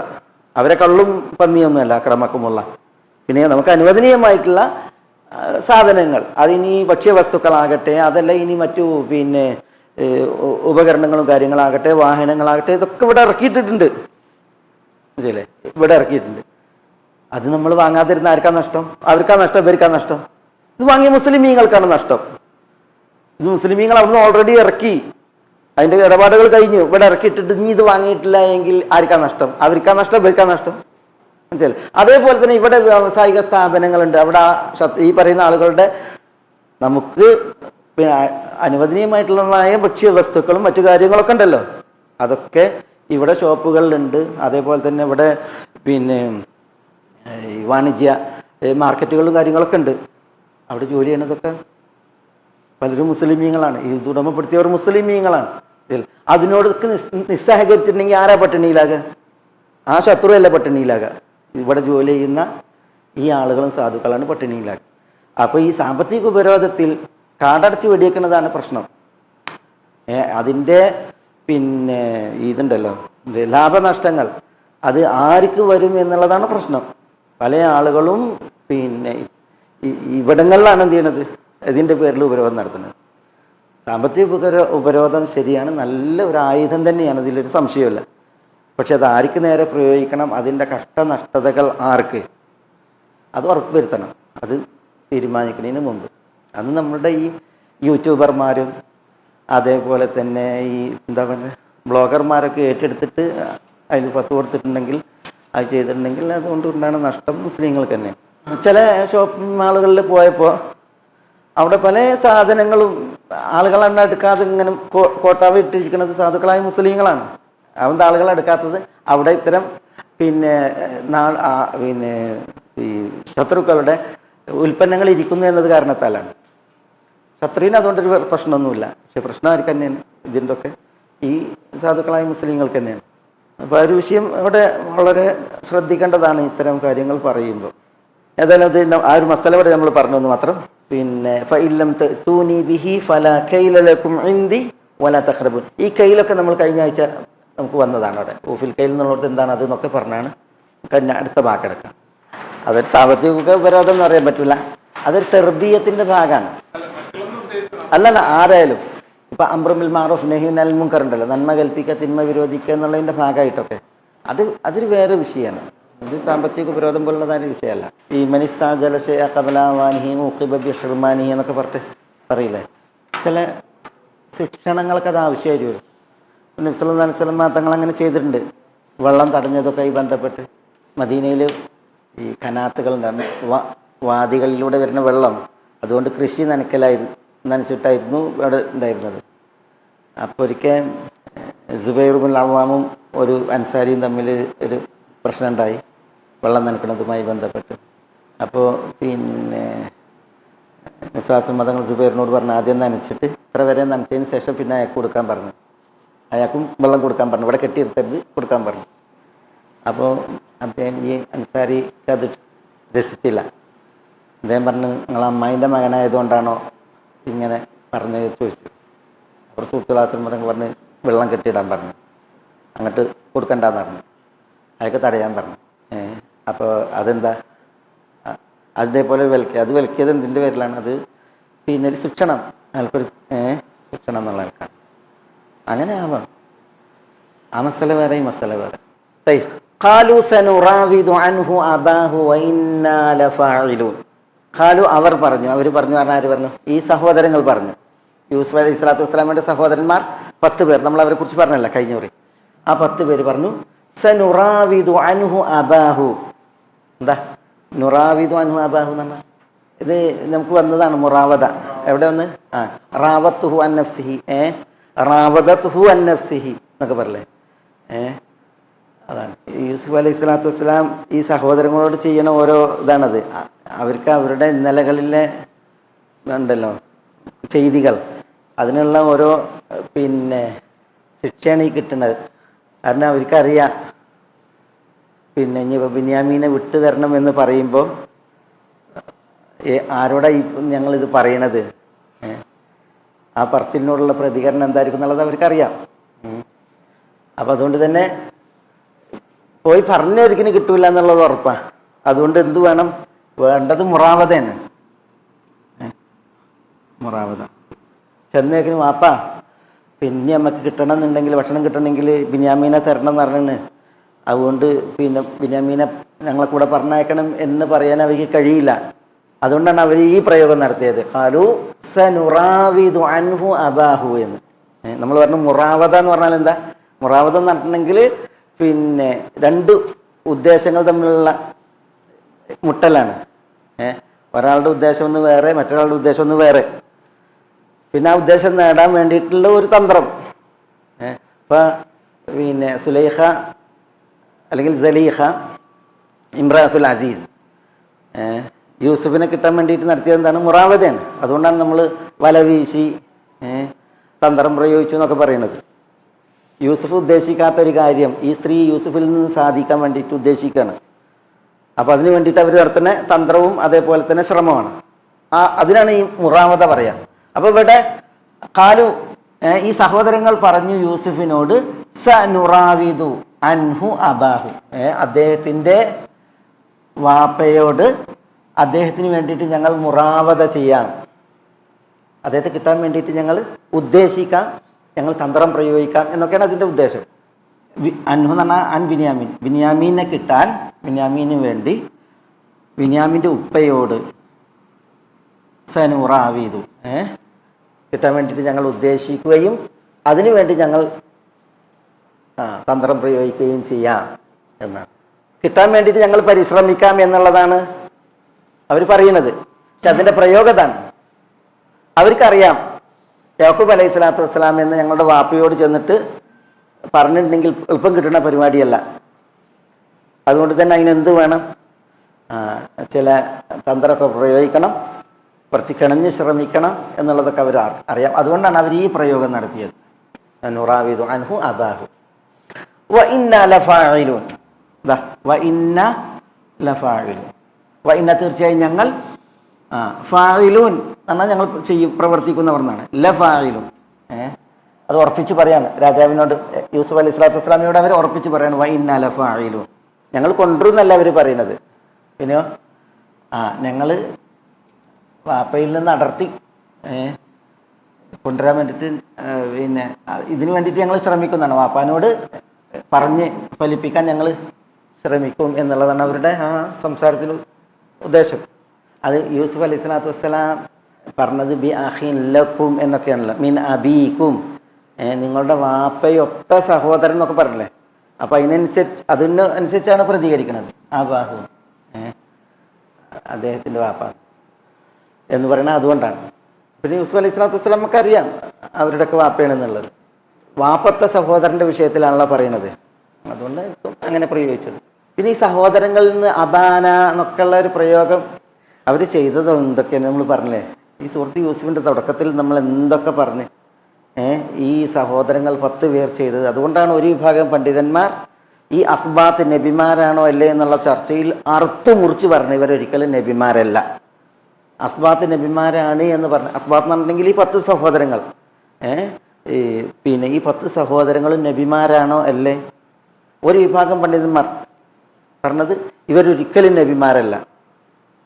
അവരെ കള്ളും പന്നിയൊന്നുമല്ല ക്രമക്കുമുള്ള, പിന്നെ നമുക്ക് അനുവദനീയമായിട്ടുള്ള സാധനങ്ങൾ, അതിനി ഭക്ഷ്യവസ്തുക്കളാകട്ടെ, അതല്ല ഇനി മറ്റു പിന്നെ ഉപകരണങ്ങളും കാര്യങ്ങളാകട്ടെ, വാഹനങ്ങളാകട്ടെ, ഇതൊക്കെ ഇവിടെ ഇറക്കിയിട്ടിട്ടുണ്ട്. മനസ്സിലെ ഇവിടെ ഇറക്കിയിട്ടുണ്ട്. അത് നമ്മൾ വാങ്ങാതിരുന്ന ആർക്കാ നഷ്ടം? അവർക്കാ നഷ്ടം, ഇവർക്കാ നഷ്ടം? ഇത് വാങ്ങിയ മുസ്ലിമീങ്ങൾക്കാണ് നഷ്ടം. ഇത് മുസ്ലിമീങ്ങൾ അവിടുന്ന് ഓൾറെഡി ഇറക്കി, അതിൻ്റെ ഇടപാടുകൾ കഴിഞ്ഞു, ഇവിടെ ഇറക്കിയിട്ടിട്ട് ഇനി ഇത് വാങ്ങിയിട്ടില്ല എങ്കിൽ ആർക്കാ നഷ്ടം? അവർക്കാ നഷ്ടം, ഇവർക്കാ നഷ്ടം? മനസ്സിലായി? അതേപോലെ തന്നെ ഇവിടെ വ്യാവസായിക സ്ഥാപനങ്ങളുണ്ട്. അവിടെ ഈ പറയുന്ന ആളുകളുടെ നമുക്ക് പിന്നെ അനുവദനീയമായിട്ടുള്ളതായ ഭക്ഷ്യവസ്തുക്കളും മറ്റു കാര്യങ്ങളൊക്കെ ഉണ്ടല്ലോ, അതൊക്കെ ഇവിടെ ഷോപ്പുകളിലുണ്ട്. അതേപോലെ തന്നെ ഇവിടെ പിന്നെ വാണിജ്യ മാർക്കറ്റുകളും കാര്യങ്ങളൊക്കെ ഉണ്ട്. അവിടെ ജോലി ചെയ്യണതൊക്കെ പലരും മുസ്ലിമീങ്ങളാണ്. ഇത് ഉടമപ്പെടുത്തിയവർ മുസ്ലിമീങ്ങളാണ്. അതിനോടൊക്കെ നിസ്സഹകരിച്ചിട്ടുണ്ടെങ്കിൽ ആരാ പട്ടിണിയിലാകുക? ആ ശത്രുവല്ല പട്ടിണിയിലാകുക, ഇവിടെ ജോലി ചെയ്യുന്ന ഈ ആളുകളും സാധുക്കളാണ് പട്ടിണിയിലാകുക. അപ്പോൾ ഈ സാമ്പത്തിക ഉപരോധത്തിൽ കാടടച്ച് വെടിയേക്കുന്നതാണ് പ്രശ്നം. അതിൻ്റെ പിന്നെ ഇതുണ്ടല്ലോ, ലാഭനഷ്ടങ്ങൾ അത് ആർക്ക് വരും എന്നുള്ളതാണ് പ്രശ്നം. പല ആളുകളും പിന്നെ ഇവിടങ്ങളിലാണ് എന്ത് ചെയ്യണത്, ഇതിൻ്റെ പേരിൽ ഉപരോധം നടത്തുന്നത്. സാമ്പത്തിക ഉപരോധം ശരിയാണ്, നല്ല ഒരു ആയുധം തന്നെയാണ്, ഇതിലൊരു സംശയമില്ല. പക്ഷെ അത് ആർക്ക് നേരെ പ്രയോഗിക്കണം, അതിൻ്റെ കഷ്ടനഷ്ടതകൾ ആർക്ക്, അത് ഉറപ്പുവരുത്തണം. അത് തീരുമാനിക്കുന്നതിന് മുമ്പ് അത് നമ്മളുടെ ഈ യൂട്യൂബർമാരും അതേപോലെ തന്നെ ഈ എന്താ പറയുക ബ്ലോഗർമാരൊക്കെ ഏറ്റെടുത്തിട്ട് അതിൽ പത്ത് കൊടുത്തിട്ടുണ്ടെങ്കിൽ, അത് ചെയ്തിട്ടുണ്ടെങ്കിൽ അതുകൊണ്ട് ഉണ്ടാകുന്ന നഷ്ടം മുസ്ലിങ്ങൾക്ക് തന്നെ. ചില ഷോപ്പിംഗ് മാളുകളിൽ പോയപ്പോൾ അവിടെ പല സാധനങ്ങളും ആളുകളെണ്ണ എടുക്കാതെ ഇങ്ങനെ കോട്ടാവ് ഇട്ടിരിക്കുന്നത് സാധുക്കളായ മുസ്ലിങ്ങളാണ്. അവൻ്റെ ആളുകൾ എടുക്കാത്തത് അവിടെ ഇത്തരം പിന്നെ പിന്നെ ഈ ശത്രുക്കളുടെ ഉൽപ്പന്നങ്ങൾ ഇരിക്കുന്നു എന്നത് കാരണത്താലാണ്. ശത്രുവിന് അതുകൊണ്ടൊരു പ്രശ്നമൊന്നുമില്ല. പക്ഷെ പ്രശ്നം ആർക്ക് തന്നെയാണ്, ഇതിൻ്റെ ഒക്കെ ഈ സാധുക്കളായ മുസ്ലിങ്ങൾക്ക് തന്നെയാണ്. അപ്പോൾ ആ ഒരു വിഷയം ഇവിടെ വളരെ ശ്രദ്ധിക്കേണ്ടതാണ് ഇത്തരം കാര്യങ്ങൾ പറയുമ്പോൾ. ഏതായാലും അത് ആ ഒരു മസല ഇവിടെ നമ്മൾ പറഞ്ഞു എന്ന് മാത്രം. പിന്നെ ഫഇല്ലം തൂനി ബിഹി ഫലാ കൈല ലക്കും ഇൻദി വലാ തഖ്റബൂൻ. ഈ കൈലൊക്കെ നമ്മൾ കഴിഞ്ഞ ആഴ്ച നമുക്ക് വന്നതാണ്. അവിടെ ഊഫിൽ കൈൽ എന്നുള്ളത് എന്താണ് അത് എന്നൊക്കെ പറഞ്ഞാണ് അടുത്ത വാക്കെടുക്കാം. അതൊരു സാമ്പത്തിക ഉപരോധം എന്ന് പറയാൻ പറ്റില്ല, അതൊരു തെർബീയത്തിൻ്റെ ഭാഗമാണ്. അല്ലല്ല, ആരായാലും ഇപ്പം അംറുൽ മഅറൂഫ് നഹ്യുൻ അനിൽ മുൻകർ ഉണ്ടല്ലോ, നന്മ കൽപ്പിക്കുക തിന്മ വിരോധിക്കുക എന്നുള്ളതിൻ്റെ ഭാഗമായിട്ടൊക്കെ അതൊരു വേറെ വിഷയമാണ്. ഇത് സാമ്പത്തിക ഉപരോധം പോലുള്ളതായ വിഷയമല്ല. ഈ മനിസ്താജല ഷൈഅ ഖബല വാനിഹി ഉഖിബ ബിഹിർമാനിഹി എന്നൊക്കെ പറഞ്ഞിട്ട് പറയില്ലേ, ചില ശിക്ഷണങ്ങൾക്ക് അത് ആവശ്യമായിട്ട് വരും. നബി സല്ലല്ലാഹു അലൈഹി വസല്ലം തങ്ങൾ അങ്ങനെ ചെയ്തിട്ടുണ്ട്. വെള്ളം തടഞ്ഞതൊക്കെ ബന്ധപ്പെട്ട് മദീനയിൽ ഈ കനാത്തുകളുണ്ടായിരുന്നു, വാദികളിലൂടെ വരുന്ന വെള്ളം, അതുകൊണ്ട് കൃഷി നനച്ചിട്ടായിരുന്നു അവിടെ ഉണ്ടായിരുന്നത്. അപ്പോൾ ഒരിക്കൽ സുബൈർ ബിൻ അവ്വാമും ഒരു അൻസാരിയും തമ്മിൽ ഒരു പ്രശ്നം ഉണ്ടായി വെള്ളം നനക്കുന്നതുമായി ബന്ധപ്പെട്ട്. അപ്പോൾ പിന്നെ വിശ്വാസം മതങ്ങൾ സുബൈറിനോട് പറഞ്ഞു ആദ്യം നനച്ചിട്ട് ഇത്ര വരെ നനച്ചതിന് ശേഷം പിന്നെ അയാൾക്ക് കൊടുക്കാൻ പറഞ്ഞു, അയാൾക്കും വെള്ളം കൊടുക്കാൻ പറഞ്ഞു, ഇവിടെ കെട്ടിയിരുത്തരുത് കൊടുക്കാൻ പറഞ്ഞു. അപ്പോൾ അദ്ദേഹം ഈ അൻസാരിക്ക് അത് രസിച്ചില്ല. അദ്ദേഹം പറഞ്ഞു നിങ്ങൾ അമ്മായിൻ്റെ മകനായതുകൊണ്ടാണോ ഇങ്ങനെ പറഞ്ഞു ചോദിച്ചു. അപ്പോൾ റസൂലുള്ളാഹി മതങ്ങൾ പറഞ്ഞ് വെള്ളം കെട്ടിയിടാൻ പറഞ്ഞു, അങ്ങോട്ട് കൊടുക്കണ്ടെന്ന് പറഞ്ഞു, അയാൾക്ക് തടയാൻ പറഞ്ഞു. അപ്പോൾ അതെന്താ അതേപോലെ അത് വിലക്കിയത് എന്തിൻ്റെ പേരിലാണ്? അത് പിന്നെ ഒരു ശിക്ഷണം, അയാൾക്കൊരു ശിക്ഷണം എന്നുള്ള ആൾക്കാണ്. അങ്ങനെ ആവാം. ആ മസല വേറെ ഈ മസല വേറെ. ഖാലു സനുറാവിദു അൻഹു അബാഹു വഇന്നാ ലഫാഇലൂൻ. ഖാലു അവർ പറഞ്ഞു പറഞ്ഞാൽ ആര് പറഞ്ഞു? ഈ സഹോദരങ്ങൾ പറഞ്ഞു. യൂസുഫ് അലൈഹി സ്വലാത്തു വസ്സലാമിൻ്റെ സഹോദരന്മാർ 10 പേർ, നമ്മൾ അവരെ കുറിച്ച് പറഞ്ഞല്ല കഴിഞ്ഞ കുറി. ആ 10 പേര് പറഞ്ഞു സനുറാവിദു അൻഹു അബാഹു. എന്താ നുറാവിദു അൻഹു അബാഹു എന്ന് പറഞ്ഞാൽ ഇത് നമുക്ക് വന്നതാണ് മുറാവദ. എവിടെ വന്ന് റാവത്തുഹു അൻ നഫ്സിഹി, റാവദത്തുഹു അൻ നഫ്സിഹി എന്നൊക്കെ പറയല്ലേ. അതാണ് യൂസുഫ് അലൈഹി സ്വലാത്തു വസ്സലാം ഈ സഹോദരങ്ങളോട് ചെയ്യണ ഓരോ ഇതാണത്. അവർക്ക് അവരുടെ ഇന്നലകളിലെ ഉണ്ടല്ലോ ചെയ്തികൾ, അതിനുള്ള ഓരോ പിന്നെ ശിക്ഷയാണ് ഈ കിട്ടുന്നത്. കാരണം അവർക്കറിയാം പിന്നെ ഇനിയിപ്പോൾ ബിന്യാമീനെ വിട്ടു തരണം എന്ന് പറയുമ്പോൾ ആരോടാ ഞങ്ങളിത് പറയണത്? ആ പറച്ചിലിനോടുള്ള പ്രതികരണം എന്തായിരിക്കും എന്നുള്ളത് അവർക്കറിയാം. അപ്പം അതുകൊണ്ട് തന്നെ പോയി പറഞ്ഞൊരിക്കലും കിട്ടൂല എന്നുള്ളത് ഉറപ്പാണ്. അതുകൊണ്ട് എന്ത് വേണം? വേണ്ടത് മുറാവതയാണ്. മുറാവത ചെന്നേക്കിന് വാപ്പാ പിന്നെ നമുക്ക് കിട്ടണം എന്നുണ്ടെങ്കിൽ, ഭക്ഷണം കിട്ടണമെങ്കിൽ ബിന്യാമീനെ തരണം എന്ന് പറഞ്ഞിട്ട്, അതുകൊണ്ട് പിന്നെ ബിന്യാമീനെ ഞങ്ങളെ കൂടെ പറഞ്ഞയക്കണം എന്ന് പറയാൻ അവർക്ക് കഴിയില്ല. അതുകൊണ്ടാണ് അവർ ഈ പ്രയോഗം നടത്തിയത്, ഖാലു സനുറാവിദു അൻഹു അബാഹു എന്ന്. നമ്മൾ പറഞ്ഞു മുറാവത എന്ന് പറഞ്ഞാൽ എന്താ? മുറാവത എന്ന് പറഞ്ഞിട്ടുണ്ടെങ്കിൽ പിന്നെ രണ്ട് ഉദ്ദേശങ്ങൾ തമ്മിലുള്ള മുട്ടലാണ്. ഒരാളുടെ ഉദ്ദേശം ഒന്ന് വേറെ, മറ്റൊരാളുടെ ഉദ്ദേശം ഒന്ന് വേറെ. പിന്നെ ആ ഉദ്ദേശം നേടാൻ വേണ്ടിയിട്ടുള്ള ഒരു തന്ത്രം. ഇപ്പം പിന്നെ സുലൈഖ അല്ലെങ്കിൽ സലീഖ ഇമ്രാത്തുൽ അസീസ് യൂസുഫിനെ കിട്ടാൻ വേണ്ടിയിട്ട് നടത്തിയത് എന്താണ്? മുറാവതയാണ്. അതുകൊണ്ടാണ് നമ്മൾ വല വീശി തന്ത്രം പ്രയോഗിച്ചു എന്നൊക്കെ പറയുന്നത്. യൂസുഫ് ഉദ്ദേശിക്കാത്തൊരു കാര്യം ഈ സ്ത്രീ യൂസുഫിൽ നിന്ന് സാധിക്കാൻ വേണ്ടിയിട്ട് ഉദ്ദേശിക്കുകയാണ്. അപ്പോൾ അതിന് വേണ്ടിയിട്ട് അവർ നടത്തുന്ന തന്ത്രവും അതേപോലെ തന്നെ ശ്രമമാണ്. അതിനാണ് ഈ മുറാവത പറയാം. അപ്പോൾ ഇവിടെ ഖാലു ഈ സഹോദരങ്ങൾ പറഞ്ഞു യൂസുഫിനോട് സനുറാവിദു അൻഹു അബാഹു, അദ്ദേഹത്തിൻ്റെ വാപ്പയോട് അദ്ദേഹത്തിന് വേണ്ടിയിട്ട് ഞങ്ങൾ മുറാവത ചെയ്യാം, അദ്ദേഹത്തെ കിട്ടാൻ വേണ്ടിയിട്ട് ഞങ്ങൾ ഉദ്ദേശിക്കാം, ഞങ്ങൾ തന്ത്രം പ്രയോഗിക്കാം എന്നൊക്കെയാണ് അതിൻ്റെ ഉദ്ദേശം. അൻഹു എന്ന് പറഞ്ഞാൽ അൻ ബിന്യാമീൻ, ബിന്യാമീനെ കിട്ടാൻ, ബിന്യാമീന് വേണ്ടി ബിന്യാമിൻ്റെ ഉപ്പയോട് സനുറാവിദു കിട്ടാൻ വേണ്ടിയിട്ട് ഞങ്ങൾ ഉദ്ദേശിക്കുകയും അതിനുവേണ്ടി ഞങ്ങൾ തന്ത്രം പ്രയോഗിക്കുകയും ചെയ്യാം എന്നാണ്. കിട്ടാൻ വേണ്ടിയിട്ട് ഞങ്ങൾ പരിശ്രമിക്കാം എന്നുള്ളതാണ് അവർ പറയുന്നത്. പക്ഷെ അതിൻ്റെ പ്രയോഗതാണ്. അവർക്കറിയാം യാക്കൂബ് അലൈഹി സ്വലാത്തു വസ്സലാം എന്ന് ഞങ്ങളുടെ വാപ്പയോട് ചെന്നിട്ട് പറഞ്ഞിട്ടുണ്ടെങ്കിൽ എളുപ്പം കിട്ടുന്ന പരിപാടിയല്ല. അതുകൊണ്ട് തന്നെ അതിനെന്ത് വേണം? ചില തന്ത്രമൊക്കെ പ്രയോഗിക്കണം, കുറച്ച് കിണഞ്ഞ് ശ്രമിക്കണം എന്നുള്ളതൊക്കെ അവർ അറിയാം. അതുകൊണ്ടാണ് അവർ ഈ പ്രയോഗം നടത്തിയത്. നുറാവിദു അൻഹു അബാഹു വ ഇന്ന ലഫാഇലൂൻ. വ ഇന്ന ലഫാഇലൂൻ, വ ഇന്ന തീർച്ചയായും ഞങ്ങൾ, ഫാഇലൂൻ എന്നാൽ ഞങ്ങൾ ചെയ്യും, പ്രവർത്തിക്കുന്നവർ എന്നാണ്. ലഫാഇലൂൻ അത് ഉറപ്പിച്ച് പറയാണ് രാജാവിനോട്, യൂസുഫ് അലൈഹി സ്വലാത്തു വസ്സലാമിനോട് അവർ ഉറപ്പിച്ച് പറയാണ് വ ഇന്ന ലഫാഇലൂൻ, ഞങ്ങൾ കൊണ്ടുവരുന്നല്ല അവർ പറയുന്നത്. പിന്നെയോ ഞങ്ങൾ വാപ്പയിൽ നിന്ന് അടർത്തി കൊണ്ടുവരാൻ വേണ്ടിയിട്ട് പിന്നെ ഇതിനു വേണ്ടിയിട്ട് ഞങ്ങൾ ശ്രമിക്കുന്നതാണ്. വാപ്പാനോട് പറഞ്ഞ് ഫലിപ്പിക്കാൻ ഞങ്ങൾ ശ്രമിക്കും എന്നുള്ളതാണ് അവരുടെ ആ സംസാരത്തിന് ഉദ്ദേശം. അത് യൂസുഫ് അലൈഹി സ്വലാത്തു വസ്സലാം പറഞ്ഞത് ബി അഖീൻ ലക്കും എന്നൊക്കെയാണല്ലോ, മിൻ അബീക്കും, നിങ്ങളുടെ വാപ്പയൊത്ത സഹോദരൻ എന്നൊക്കെ പറഞ്ഞില്ലേ. അപ്പോൾ അതിനനുസരിച്ചാണ് പ്രതികരിക്കുന്നത്. ആ ബാഹു അദ്ദേഹത്തിൻ്റെ വാപ്പ എന്ന് പറയുന്നത് അതുകൊണ്ടാണ്. പിന്നെ യൂസുഫ് അലൈഹി സ്വലാത്തു വസ്സലാം നമുക്കറിയാം അവരുടെയൊക്കെ വാപ്പയാണെന്നുള്ളത്. വാപ്പത്തെ സഹോദരൻ്റെ വിഷയത്തിലാണല്ലോ പറയുന്നത്. അതുകൊണ്ട് അങ്ങനെ പ്രയോഗിച്ചത്. പിന്നെ ഈ സഹോദരങ്ങളിൽ നിന്ന് അബാന എന്നൊക്കെയുള്ള ഒരു പ്രയോഗം അവർ ചെയ്തത് എന്തൊക്കെയാണ് നമ്മൾ പറഞ്ഞില്ലേ. ഈ സൂറത്ത് യൂസുഫിൻ്റെ തുടക്കത്തിൽ നമ്മൾ എന്തൊക്കെ പറഞ്ഞ് ഈ സഹോദരങ്ങൾ 10 പേർ ചെയ്തത്. അതുകൊണ്ടാണ് ഒരു വിഭാഗം പണ്ഡിതന്മാർ ഈ അസ്ബാത്ത് നബിമാരാണോ അല്ലേ എന്നുള്ള ചർച്ചയിൽ അറുത്തു മുറിച്ച് പറഞ്ഞു ഇവരൊരിക്കലും നബിമാരല്ല, അസ്ബാത്ത് നബിമാരാണ് എന്ന് പറഞ്ഞു. അസ്ബാത്ത് എന്ന് പറഞ്ഞിട്ടുണ്ടെങ്കിൽ ഈ 10 സഹോദരങ്ങൾ, പിന്നെ ഈ 10 സഹോദരങ്ങളും നബിമാരാണോ അല്ലേ? ഒരു വിഭാഗം പണ്ഡിതന്മാർ പറഞ്ഞത് ഇവരൊരിക്കലും നബിമാരല്ല,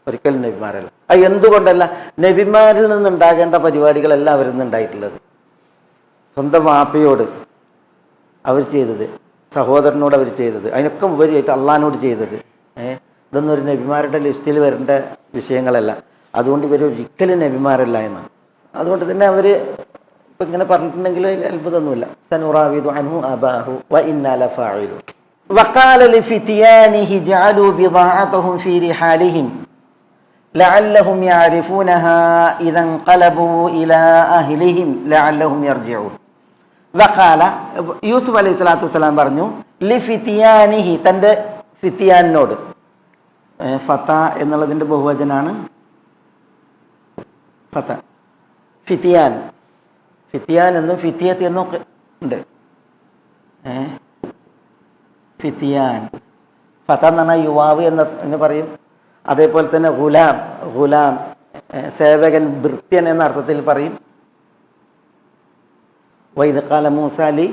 ഒരിക്കലും നബിമാരല്ല. അത് എന്തുകൊണ്ടല്ല? നബിമാരിൽ നിന്നുണ്ടാകേണ്ട പരിപാടികളല്ല അവരിൽ നിന്നുണ്ടായിട്ടുള്ളത്. സ്വന്തം വാപ്പയോട് അവർ ചെയ്തത്, സഹോദരനോട് അവർ ചെയ്തത്, അതിനൊക്കെ ഉപരിയായിട്ട് അള്ളാഹിനോട് ചെയ്തത്, ഇതൊന്നും ഒരു നബിമാരുടെ ലിസ്റ്റിൽ വരേണ്ട വിഷയങ്ങളല്ല. അതുകൊണ്ട് ഇവരൊരിക്കലും നബിമാരല്ല എന്നാണ്. അതുകൊണ്ട് തന്നെ അവർ ഇപ്പം ഇങ്ങനെ പറഞ്ഞിട്ടുണ്ടെങ്കിൽ അത്ഭുതമൊന്നുമില്ല. സനുറാവിദു അൻഹു അബാഹു വ ഇന്നാ ലഫാഇലൂൻ. വഖാല ലിഫിത്യാനിഹി ജഅലൂ ബിദാഅതഹും ഫീ റിഹാലിഹിം ലഅല്ലഹും യഅരിഫൂനഹാ ഇദാ ൻഖലബൂ ഇലാ അഹ്ലിഹിം ലഅല്ലഹും യർജിഊൻ. വഖാല യൂസുഫ് അലൈഹി സ്വലാത്തു വസ്സലാം പറഞ്ഞു ലിഫിത്യാനിഹി, തൻ്റെ ഫിത്യാനോട്. ഫത എന്നുള്ളതിൻ്റെ ബഹുവചനാണ് ഫത. ഫിത്യാൻ, ഫിത്യാൻ എന്നും ഫിത്യത്ത് എന്നും ഒക്കെ ഉണ്ട്. ഫിത്യാൻ, ഫത എന്ന് പറഞ്ഞാൽ യുവാവ് എന്ന് പറയും. അതേപോലെ തന്നെ ഗുലാം, ഗുലാം സേവകൻ, ഭൃത്യൻ എന്ന അർത്ഥത്തിൽ പറയും. വൈദ് ഖാല മൂസ ലി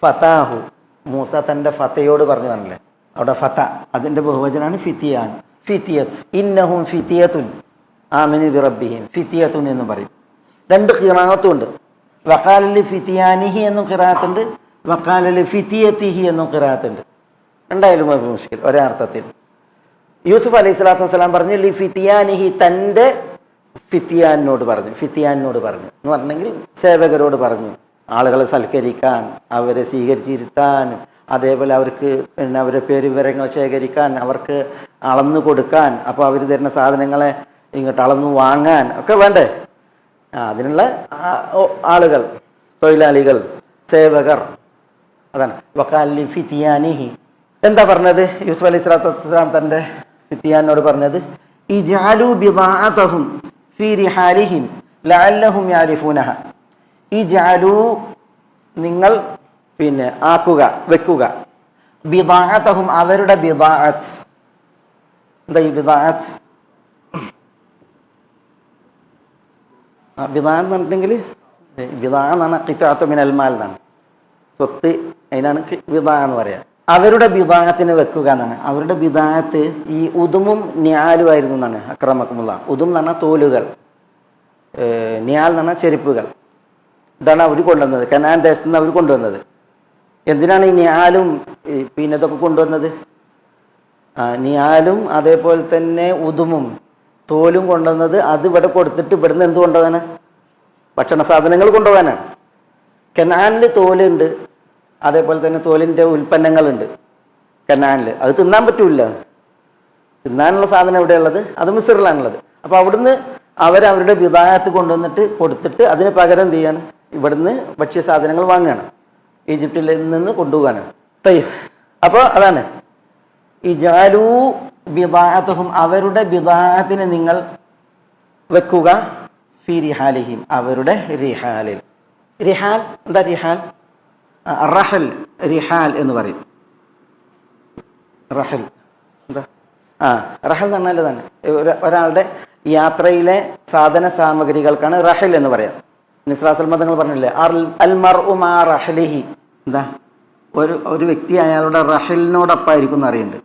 ഫതാഹു, മൂസ തൻ്റെ ഫതയോട് പറഞ്ഞു പറഞ്ഞില്ലേ, അവിടെ ഫത അതിൻ്റെ ബഹുവചനാണ് ഫിത്തിയാൻ, ഫിത്തിയത്ത്. ഇന്നഹും ഫിത്തിയത്തുൻ ആമിനു ബിറബ്ബിഹിം, ഫിത്തിയത്തുൻ എന്ന് പറയും. രണ്ട് ഖിറാഅത്തും ഉണ്ട്. വഖാലലി ഫിത്തിയാനിഹി എന്നും ഖിറാഅത്തുണ്ട്, വഖാലലി ഫിത്തിയത്തിഹി എന്നും ഖിറാഅത്തുണ്ട്. രണ്ടായാലും മുഷ്കിൽ ഒരേ അർത്ഥത്തിൽ. യൂസുഫ് അലൈഹി സ്വലാത്തു വസ്സലാം പറഞ്ഞു ലി ഫിത്തിയാനിഹി, തൻ്റെ ഫിത്തിയാനോട് പറഞ്ഞു, ഫിത്തിയാനോട് പറഞ്ഞു എന്ന് പറഞ്ഞെങ്കിൽ സേവകരോട് പറഞ്ഞു, ആളുകളെ സൽക്കരിക്കാൻ, അവരെ സ്വീകരിച്ചിരുത്താൻ, അതേപോലെ അവർക്ക് പിന്നെ അവരുടെ പേര് വിവരങ്ങൾ ശേഖരിക്കാൻ, അവർക്ക് അളന്നു കൊടുക്കാൻ, അപ്പോൾ അവർ തരുന്ന സാധനങ്ങളെ ഇങ്ങോട്ട് അളന്നു വാങ്ങാൻ ഒക്കെ വേണ്ടേ? അതിനുള്ള ആളുകൾ, തൊഴിലാളികൾ, സേവകർ, അതാണ് വഖാലി ഫിത്തിയാനിഹി. എന്താ പറഞ്ഞത് യൂസുഫ് അലൈഹി സ്വലാത്തു വസ്സലാം തൻ്റെ ഫിത്തിയാനോട് പറഞ്ഞത്? ഇജ്അലു ബിദാഅതഹും ഫീ റിഹാലിഹിം ലഅല്ലഹും യഅരിഫൂനഹ. ഇജ്അലു, നിങ്ങൾ പിന്നെ ആക്കുക, വെക്കുക, ബിദാഅതഹും, അവരുടെ ബിദാഅത്ത്. എന്താ ഈ ബിദാഅത്ത്? ബിദാഅത്ത് എന്ന് പറഞ്ഞിട്ടുണ്ടെങ്കിൽ ബിദാഅ എന്ന് പറഞ്ഞാൽ ഖിത്അത്തു മിനൽ മാൽ എന്നാണ്, സ്വത്ത്, അതിനാണ് ബിദാഅ എന്ന് പറയാം. അവരുടെ ബിദാഅത്തിന് വെക്കുക എന്നാണ്. അവരുടെ ബിദാഅത്ത് ഈ ഉദുമും ന്യാലും ആയിരുന്നു എന്നാണ്. അക്രമക്കുമുള്ള ഉദും എന്ന് പറഞ്ഞാൽ തോലുകൾ, ന്യാൽ എന്ന് പറഞ്ഞാൽ ചെരുപ്പുകൾ. ഇതാണ് അവർ കൊണ്ടുവന്നത്, കനാൻ ദേശത്ത് നിന്ന് അവർ കൊണ്ടുവന്നത്. എന്തിനാണ് ഈ ന്യാലും പിന്നെ ഇതൊക്കെ കൊണ്ടുവന്നത്? ന്യാലും അതേപോലെ തന്നെ ഉദുമും തോലും കൊണ്ടുവന്നത് അത് ഇവിടെ കൊടുത്തിട്ട് ഇവിടുന്ന് എന്ത് കൊണ്ടുപോകാനാണ്? ഭക്ഷണ സാധനങ്ങൾ കൊണ്ടുപോകാനാണ്. കനാനിൽ തോലുണ്ട്, അതേപോലെ തന്നെ തോലിൻ്റെ ഉൽപ്പന്നങ്ങളുണ്ട് കനാനിൽ. അത് തിന്നാൻ പറ്റൂല, തിന്നാനുള്ള സാധനം എവിടെയുള്ളത്? അത് മിസ്റിലാണുള്ളത്. അപ്പോൾ അവിടുന്ന് അവരവരുടെ ബിദാഅത്ത് കൊണ്ടുവന്നിട്ട് കൊടുത്തിട്ട് അതിന് പകരം എന്ത് ചെയ്യാണ്? ഇവിടുന്ന് ഭക്ഷ്യ സാധനങ്ങൾ വാങ്ങുകയാണ്, ഈജിപ്തിൽ നിന്ന് കൊണ്ടുപോവുകയാണ്. അപ്പോൾ അതാണ് ഇജാലു ബിദാഅത്തുഹും, അവരുടെ ബിദാഅത്തിന് നിങ്ങൾ വെക്കുക, ഫി റിഹാലിഹിം, അവരുടെ റിഹാലിൽ. റിഹാൽ എന്താ? റിഹാൽ റഹൽ, റിഹാൽ എന്ന് പറയും. റഹൽ എന്താ? റഹൽ എന്ന് പറഞ്ഞാൽ ഇതാണ്, ഒരാളുടെ യാത്രയിലെ സാധന സാമഗ്രികൾക്കാണ് റഹൽ എന്ന് പറയാം. നിസ്ലാസൽ മതങ്ങൾ പറഞ്ഞില്ലേ അൽ മർഉ മാ റഹലിഹി, എന്താ? ഒരു വ്യക്തി അയാളുടെ റഹലിനോടൊപ്പമായിരിക്കും എന്ന് അറിയുന്നുണ്ട്.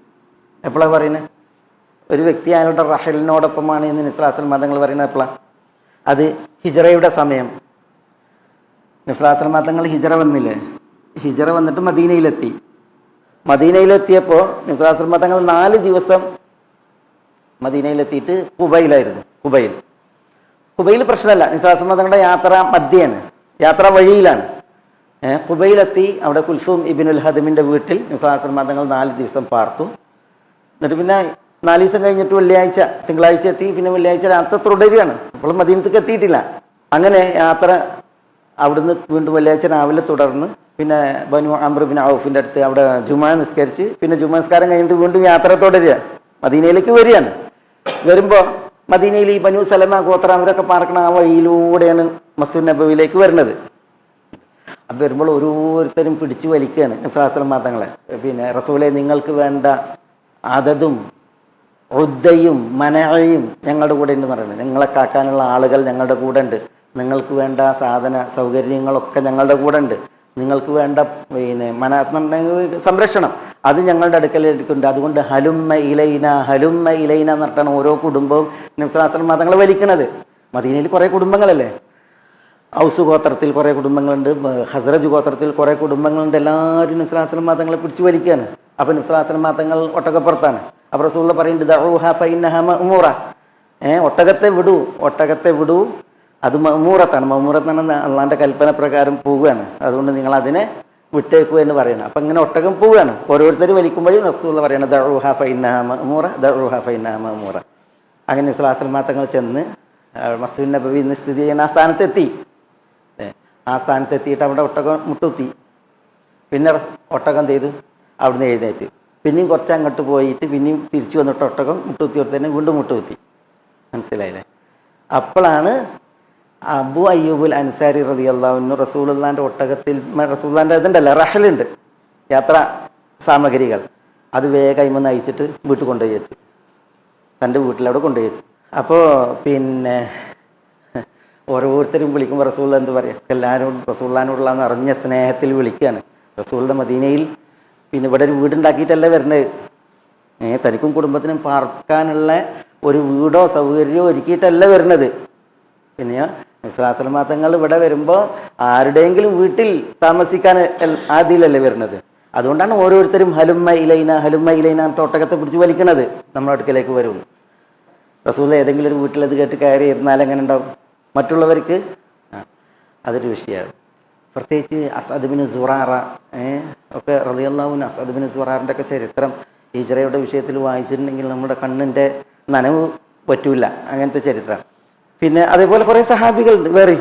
എപ്പോഴാണ് പറയുന്നത്? ഒരു വ്യക്തി അയാളുടെ റഹലിനോടൊപ്പമാണ് എന്ന് നിസ്ലാസൽ മതങ്ങൾ പറയുന്നത് എപ്പോഴാണ്? അത് ഹിജറയുടെ സമയം. നിസ്ലാസൽ മതങ്ങൾ ഹിജറ വന്നില്ലേ? ഹിജറ വന്നിട്ട് മദീനയിലെത്തി. മദീനയിലെത്തിയപ്പോൾ നിസ്ലാസൽ മതങ്ങൾ 4 ദിവസം മദീനയിലെത്തിയിട്ട് കുബയിലായിരുന്നു. കുബയിൽ പ്രശ്നമല്ല, നിസ്ലാസൽ മതങ്ങളുടെ യാത്ര മധ്യേയാണ്, യാത്ര വഴിയിലാണ്. കുബയിലെത്തി. അവിടെ കുൽസൂം ഇബ്നുൽ ഹദമിൻ്റെ വീട്ടിൽ നിസ്ലാസൽ മതങ്ങൾ 4 ദിവസം പാർത്തു. എന്നിട്ട് പിന്നെ 4 ദിവസം കഴിഞ്ഞിട്ട് വെള്ളിയാഴ്ച, തിങ്കളാഴ്ച എത്തി. പിന്നെ വെള്ളിയാഴ്ച രാത്രി തുടരുകയാണ്. അപ്പോൾ മദീനത്തേക്ക് എത്തിയിട്ടില്ല. അങ്ങനെ യാത്ര അവിടുന്ന് വീണ്ടും വെള്ളിയാഴ്ച രാവിലെ തുടർന്ന് പിന്നെ ബനു അംർ ബിൻ ഔഫിൻ്റെ അടുത്ത് അവിടെ ജുമാ നിസ്കരിച്ച് പിന്നെ ജുമാ നിസ്കാരം കഴിഞ്ഞിട്ട് വീണ്ടും യാത്ര തുടരുക, മദീനയിലേക്ക് വരികയാണ്. വരുമ്പോൾ മദീനയിൽ ഈ ബനു സലമ ഗോത്ര അവരൊക്കെ പാർക്കണ ആ വഴിയിലൂടെയാണ് മസ്ജിദ് നബവിയിലേക്ക് വരുന്നത്. അപ്പോൾ വരുമ്പോൾ ഓരോരുത്തരും പിടിച്ചു വലിക്കുകയാണ് നബി സല്ലല്ലാഹു അലൈഹി വസല്ലം തങ്ങളെ. പിന്നെ റസൂലെ, നിങ്ങൾക്ക് വേണ്ട അതതും ഉദ്ദയും മനയും ഞങ്ങളുടെ കൂടെ ഉണ്ടെന്ന് പറയുന്നത്. നിങ്ങളെ കാക്കാനുള്ള ആളുകൾ ഞങ്ങളുടെ കൂടെ ഉണ്ട്, നിങ്ങൾക്ക് വേണ്ട സാധന സൗകര്യങ്ങളൊക്കെ ഞങ്ങളുടെ കൂടെ ഉണ്ട്, നിങ്ങൾക്ക് വേണ്ട പിന്നെ സംരക്ഷണം അത് ഞങ്ങളുടെ അടുക്കലുണ്ട്. അതുകൊണ്ട് ഹലുമ്മ ഇലൈന എന്ന് പറഞ്ഞിട്ടാണ് ഓരോ കുടുംബവും നബി സല്ലല്ലാഹു അലൈഹി വസല്ലം തങ്ങൾ വലിക്കുന്നത്. മദീനയിൽ കുറേ കുടുംബങ്ങളല്ലേ, ഔസ് ഗോത്രത്തിൽ കുറേ കുടുംബങ്ങളുണ്ട്, ഖസ്റജ് ഗോത്രത്തിൽ കുറേ കുടുംബങ്ങളുണ്ട്. എല്ലാവരും നബി സല്ലല്ലാഹു അലൈഹി വസല്ലം തങ്ങളെ പിടിച്ചു വലിക്കുകയാണ്. അപ്പോൾ നബി സല്ലല്ലാഹു അലൈഹി വസല്ലം തങ്ങൾ ഒട്ടകപ്പുറത്താണ്. അപ്പോൾ റസൂലുള്ളാഹി പറയുന്നുണ്ട് ദഊഹ ഫഇന്നഹ മഅ്മൂറ, ഒട്ടകത്തെ വിടൂ, അത് മഅ്മൂറത്താണ്. മഅ്മൂറത്ത് എന്ന് പറഞ്ഞാൽ അള്ളാൻ്റെ കൽപ്പന പ്രകാരം പോവുകയാണ്, അതുകൊണ്ട് നിങ്ങൾ അതിനെ വിട്ടേക്കുക എന്ന് പറയണം. അപ്പം ഇങ്ങനെ ഒട്ടകം പോവുകയാണ്, ഓരോരുത്തർ വലിക്കുമ്പോഴും റസൂലുള്ളാഹി പറയണം ദഊഹ ഫഇന്നഹ മഅ്മൂറ, ദഊഹ ഫഇന്നഹ മഅ്മൂറ. അങ്ങനെ നബി സല്ലല്ലാഹു അലൈഹി വസല്ലം തങ്ങൾ ചെന്ന് മസ്ജിദ് നബവി ഇന്ന് സ്ഥിതി ചെയ്യുന്ന ആ സ്ഥാനത്തെത്തി. ആ സ്ഥാനത്തെത്തിയിട്ട് അവിടെ ഒട്ടകം മുട്ടുകുത്തി. പിന്നെ ഒട്ടകം ചെയ്തു അവിടുന്ന് എഴുന്നേറ്റ്. പിന്നെയും കുറച്ച് അങ്ങോട്ട് പോയിട്ട് പിന്നെയും തിരിച്ചു വന്നിട്ട് ഒട്ടകം മുട്ടുകുത്തിയോട്ട് തന്നെ വീണ്ടും മുട്ടുകുത്തി. മനസ്സിലായില്ലേ? അപ്പോഴാണ് അബു അയ്യൂബുൽ അൻസാരി റളിയല്ലാഹു അൻഹു റസൂലുള്ളാഹിൻ്റെ ഒട്ടകത്തിൽ, റസൂലുള്ളാഹിൻ്റെ ഇതുണ്ടല്ലോ റഹലുണ്ട്, യാത്രാ സാമഗ്രികൾ, അത് വേഗം അയിമന്ന് അയച്ചിട്ട് വീട്ടിൽ കൊണ്ടുപോയി വെച്ചു, തൻ്റെ വീട്ടിലവിടെ കൊണ്ടുപോയി വെച്ചു. അപ്പോൾ പിന്നെ ഓരോരുത്തരും വിളിക്കുമ്പോൾ റസൂൽ എന്ത് പറയുക, എല്ലാവരും റസൂള്ളാനോടുള്ളതെന്ന് അറിഞ്ഞ സ്നേഹത്തിൽ വിളിക്കുകയാണ്. റസൂലിൻ്റെ മദീനയിൽ പിന്നെ ഇവിടെ ഒരു വീടുണ്ടാക്കിയിട്ടല്ല വരുന്നത്, തനിക്കും കുടുംബത്തിനും പാർക്കാനുള്ള ഒരു വീടോ സൗകര്യമോ ഒരുക്കിയിട്ടല്ല വരുന്നത്. പിന്നെ നബിസ്വല്ലല്ലാഹു തങ്ങൾ ഇവിടെ വരുമ്പോൾ ആരുടെയെങ്കിലും വീട്ടിൽ താമസിക്കാൻ ആദ്യമല്ലേ വരുന്നത്. അതുകൊണ്ടാണ് ഓരോരുത്തരും ഹലുമ്മ ഇലൈന ഒട്ടകത്തെ പിടിച്ച് വലിക്കണത് നമ്മുടെ അടുക്കലേക്ക് വരും. റസൂൽ ഏതെങ്കിലും ഒരു വീട്ടിലത് കേട്ട് കയറി ഇരുന്നാൽ എങ്ങനെ ഉണ്ടാവും? മറ്റുള്ളവർക്ക് അതൊരു വിഷയമാണ്. പ്രത്യേകിച്ച് അസ്അദ് ബിൻ സുറാറ ഒക്കെ റളിയല്ലാഹു അൻഹു, അസ്അദ് ബിൻ സുറാറിൻ്റെ ഒക്കെ ചരിത്രം ഹിജ്റയുടെ വിഷയത്തിൽ വായിച്ചിട്ടുണ്ടെങ്കിൽ നമ്മുടെ കണ്ണിൻ്റെ നനവ് പറ്റൂല, അങ്ങനത്തെ ചരിത്രം. പിന്നെ അതേപോലെ കുറേ സഹാബികളുണ്ട് വേറെ,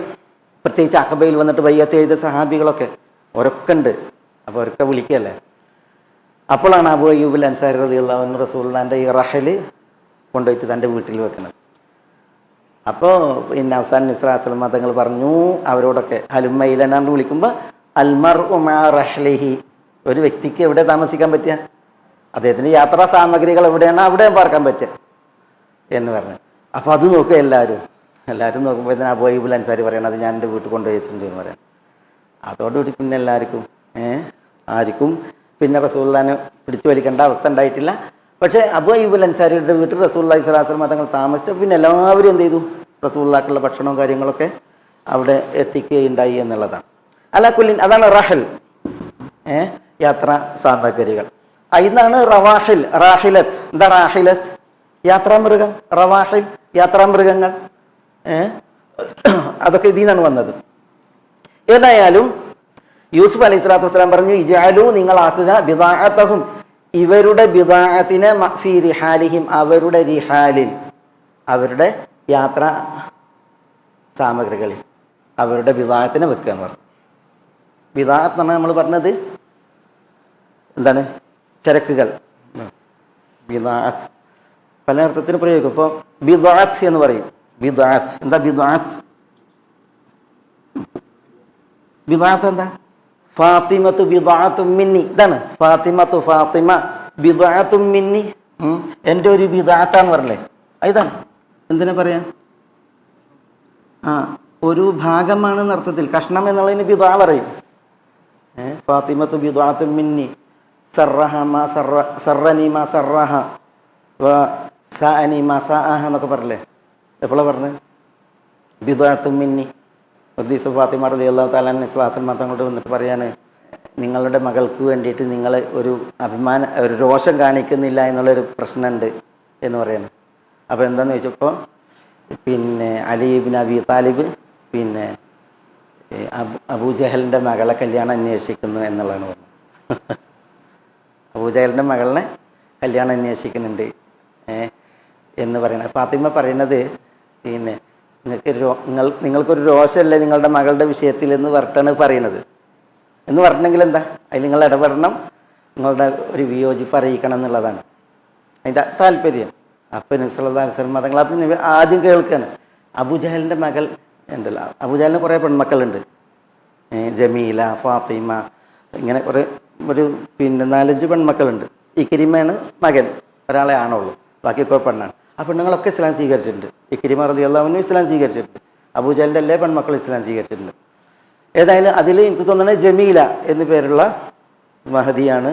പ്രത്യേകിച്ച് അഖബയിൽ വന്നിട്ട് ബയ്യത്ത് ചെയ്ത സഹാബികളൊക്കെ ഒരൊക്കെ ഉണ്ട്. അപ്പോൾ അവരൊക്കെ വിളിക്കുകയല്ലേ. അപ്പോഴാണ് അബൂ അയ്യൂബ് അൻസാരി റളിയല്ലാഹു അൻഹു റസൂലുള്ളാഹിൻ്റെ ഈ റഹല് കൊണ്ടുപോയിട്ട് തൻ്റെ വീട്ടിൽ വെക്കുന്നത്. അപ്പോൾ പിന്നെ അവസാനം നബി സ്വല്ലല്ലാഹു അലൈഹി വസല്ലം തങ്ങൾ പറഞ്ഞു അവരോടൊക്കെ ഹലുമ്മ ഇലനാന്ന് വിളിക്കുമ്പോൾ അൽമർഉ മഅ റഹ്ലിഹി, ഒരു വ്യക്തിക്ക് എവിടെ താമസിക്കാൻ പറ്റുക, അദ്ദേഹത്തിൻ്റെ യാത്രാ സാമഗ്രികൾ എവിടെയാണ് അവിടെ പാർക്കാൻ പറ്റുക എന്ന് പറഞ്ഞു. അപ്പോൾ അത് നോക്കുക എല്ലാവരും നോക്കുമ്പോൾ ഇതിന് അബൂ അയ്യൂബ് അൻസാരി പറയണത് ഞാൻ എൻ്റെ വീട്ടിൽ കൊണ്ടുപോയി വെച്ചിട്ടുണ്ട് എന്ന് പറയാം. അതോടുകൂടി പിന്നെ എല്ലാവർക്കും ആർക്കും പിന്നെ റസൂലുള്ളാഹിനെ പിടിച്ചു വലിക്കേണ്ട അവസ്ഥ ഉണ്ടായിട്ടില്ല. പക്ഷേ അബൂ അയ്യൂബ് അൻസാരിയുടെ വീട്ടിൽ റസൂലുള്ളാഹി സ്വല്ലല്ലാഹു അലൈഹി വസല്ലം തങ്ങൾ താമസിച്ചപ്പോൾ പിന്നെ എല്ലാവരും എന്ത് ചെയ്തു, റസൂലുള്ളാഹിക്കുള്ള ഭക്ഷണവും കാര്യങ്ങളൊക്കെ അവിടെ എത്തിക്കുകയുണ്ടായി എന്നുള്ളതാണ്. അലാകുല്ലിൻ അതാണ് റഹൽ, യാത്രാ സാമഗ്രികൾ. അതിന്നാണ് റവാഹിൽ, റാഹിലത്ത്. എന്താ റാഹിലത്ത്? യാത്രാമൃഗം. റവാഹിൽ യാത്രാമൃഗങ്ങൾ, അതൊക്കെ ഇതിൽ നിന്നാണ് വന്നത്. ഏതായാലും യൂസുഫ് അലൈഹി സ്വലാത്തു വസ്സലാം പറഞ്ഞു ഇജഅലു, നിങ്ങളാക്കുക ബിദാഅതഹും, ഇവരുടെ ബിദാഅത്തിനെ ഫീ റിഹാലിഹിം, അവരുടെ റിഹാലിൽ, അവരുടെ യാത്രാ സാമഗ്രികളിൽ അവരുടെ ബിദാഅത്തിനെ വെക്കുക എന്ന് പറഞ്ഞു. ബിദാഅത്ത് എന്ന് പറഞ്ഞാൽ നമ്മൾ പറഞ്ഞത് എന്താണ്? ചരക്കുകൾ. ബിദാഅത്ത് പല അർത്ഥത്തിന് പ്രയോഗിക്കും. ഇപ്പോൾ ബിദാഅത്ത് എന്ന് പറയും. ബിദാഅത്ത് എന്താ? ബിദാഅത്ത് എന്താ? ഫാത്തിമത്തു ബിദാഅത്തും മിന്നി, ഇതാണ് ഫാത്തിമ ബിദാഅത്തും മിന്നി, എൻ്റെ ഒരു ബിദാഅത്താന്ന് പറഞ്ഞല്ലേ, ഇതാണ്. എന്തിനാ പറയാ? ഒരു ഭാഗമാണെന്ന് അർത്ഥത്തിൽ, കഷ്ണം എന്നുള്ളതിന് ബിദാ പറയും. ഫാത്തിമത്തു ബിദാഅത്തും മിന്നി സർറഹ മാ സർറനി മാ സർറഹ വ സഅനി മാ സഅഹ എന്നൊക്കെ പറഞ്ഞല്ലേ. എപ്പോഴാണ് പറഞ്ഞത്? ബിദാഅത്തും മിന്നി. ഹദീസ് ഫാത്തിമ റളിയല്ലാഹു തആല അൻഹ സ്വല്ലല്ലാഹു അലൈഹി വസല്ലം തങ്ങളോട് വന്നിട്ട് പറയാണ്, നിങ്ങളുടെ മകൾക്ക് വേണ്ടിയിട്ട് നിങ്ങൾ ഒരു രോഷം കാണിക്കുന്നില്ല എന്നുള്ളൊരു പ്രശ്നമുണ്ട് എന്ന് പറയാണ്. അപ്പോൾ എന്താണെന്ന് ചോദിച്ചപ്പോൾ പിന്നെ അലി ഇബ്നു അബി താലിബ് പിന്നെ അബൂജഹലിൻ്റെ മകളെ കല്യാണം അന്വേഷിക്കുന്നു എന്നുള്ളതാണ് പറഞ്ഞത്. അബൂജഹലിൻ്റെ മകളെ കല്യാണം അന്വേഷിക്കുന്നുണ്ട് എന്ന് പറയുന്നത്. ഫാത്തിമ പറയുന്നത് പിന്നെ നിങ്ങൾക്കൊരു രോഷമല്ലേ നിങ്ങളുടെ മകളുടെ വിഷയത്തിൽ എന്ന് പറഞ്ഞിട്ടാണ് പറയുന്നത്. എന്ന് പറഞ്ഞെങ്കിൽ എന്താ, അതിൽ നിങ്ങൾ ഇടപെടണം, നിങ്ങളുടെ ഒരു വിയോജിപ്പ് അറിയിക്കണം എന്നുള്ളതാണ് അതിൻ്റെ താല്പര്യം. അപ്പോൾ നബി സല്ലല്ലാഹു അലൈഹി വസല്ലം തങ്ങൾ അത് ആദ്യം കേൾക്കുകയാണ്. അബൂജഹലിൻ്റെ മകൾ ഉണ്ടല്ലോ, അബൂജഹലിന് കുറേ പെൺമക്കളുണ്ട്, ജമീല, ഫാത്തിമ, ഇങ്ങനെ ഒരു പിന്നെ 4-5 പെൺമക്കളുണ്ട്. ഇക്രിമയാണ് മകൻ, ഒരാളെ ആണുള്ളൂ, ബാക്കിയൊക്കെ പെണ്ണാണ്. ആ പെണ്ണുങ്ങളൊക്കെ ഇസ്ലാം സ്വീകരിച്ചിട്ടുണ്ട്. ഇക്രിമ റളിയല്ലാഹു അൻഹു ഇസ്ലാം സ്വീകരിച്ചിട്ടുണ്ട്. അബൂജഹലിൻ്റെ എല്ലാ പെൺമക്കളും ഇസ്ലാം സ്വീകരിച്ചിട്ടുണ്ട്. ഏതായാലും അതിൽ എനിക്ക് തോന്നുന്നത് ജമീല എന്നു പേരുള്ള മഹദിയാണ്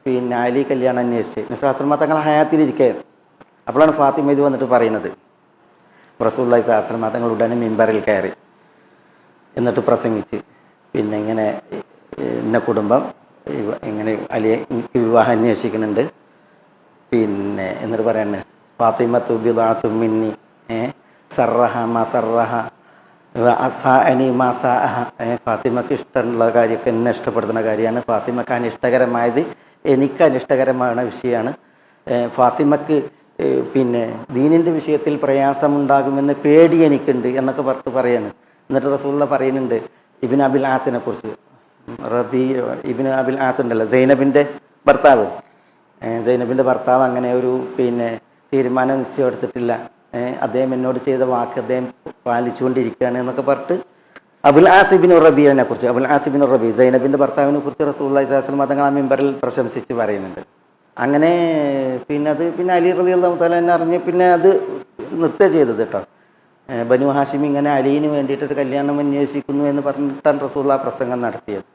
പിന്നെ അലി കല്യാണം അന്വേഷിച്ച് നബി തങ്ങൾ ഹയാത്തിലിരിക്കുക. അപ്പോഴാണ് ഫാത്തിമ ഇത് വന്നിട്ട് പറയുന്നത്. റസൂലുള്ളാഹി സ്വല്ലല്ലാഹു അലൈഹി വസല്ലം തങ്ങൾ ഉടനെ മിമ്പറിൽ കയറി എന്നിട്ട് പ്രസംഗിച്ച് പിന്നെ ഇങ്ങനെ ഇന്ന കുടുംബം ഇങ്ങനെ അലിയെ വിവാഹം അന്വേഷിക്കുന്നുണ്ട് പിന്നെ എന്നിട്ട് പറയാണ് ഫാത്തിമത്തു ബിദാഅത്തും മിന്നി സർറഹ മാ സർറഹ അനി മാ സഅഹ. ഫാത്തിമക്ക് ഇഷ്ടമുള്ള കാര്യമൊക്കെ എന്നെ ഇഷ്ടപ്പെടുന്ന കാര്യമാണ്, ഫാത്തിമക്ക് അനിഷ്ടകരമായത് എനിക്ക് അനിഷ്ടകരമായ വിഷയമാണ്, ഫാത്തിമക്ക് പിന്നെ ദീനിൻ്റെ വിഷയത്തിൽ പ്രയാസമുണ്ടാകുമെന്ന് പേടി എനിക്കുണ്ട് എന്നൊക്കെ പറഞ്ഞിട്ട് പറയാണ്. എന്നിട്ട് റസൂലുള്ളാഹി പറയുന്നുണ്ട് ഇബ്നു അബിൽ ആസിനെ കുറിച്ച്. ഇബ്നു അബിൽ ആസ് ഉണ്ടല്ലോ, സൈനബിൻ്റെ ഭർത്താവ്. സൈനബിൻ്റെ ഭർത്താവ് അങ്ങനെ ഒരു പിന്നെ തീരുമാനം നിശ്ചയം എടുത്തിട്ടില്ല, അദ്ദേഹം എന്നോട് ചെയ്ത വാക്ക് അദ്ദേഹം പാലിച്ചുകൊണ്ടിരിക്കുകയാണ് എന്നൊക്കെ പറഞ്ഞിട്ട് അബുൽ ആസിബിൻ റബീനെ കുറിച്ച്, അബുൽ ആസിബിൻ റബി സൈനബിൻ്റെ ഭർത്താവിനെ കുറിച്ച് റസൂലുള്ളാഹി സ്വല്ലല്ലാഹു അലൈഹി വസല്ലം തങ്ങൾ ആ മിമ്പറിൽ പ്രശംസിച്ച് പറയുന്നുണ്ട്. അങ്ങനെ പിന്നെ അലി റളിയല്ലാഹു തആല എന്നെ അറിഞ്ഞ് പിന്നെ അത് നിർത്തുക ചെയ്തത് കേട്ടോ. ബനു ഹാഷിം ഇങ്ങനെ അലീന് വേണ്ടിയിട്ടൊരു കല്യാണം അന്വേഷിക്കുന്നു എന്ന് പറഞ്ഞിട്ടാണ് റസൂലുള്ളാഹി പ്രസംഗം നടത്തിയത്.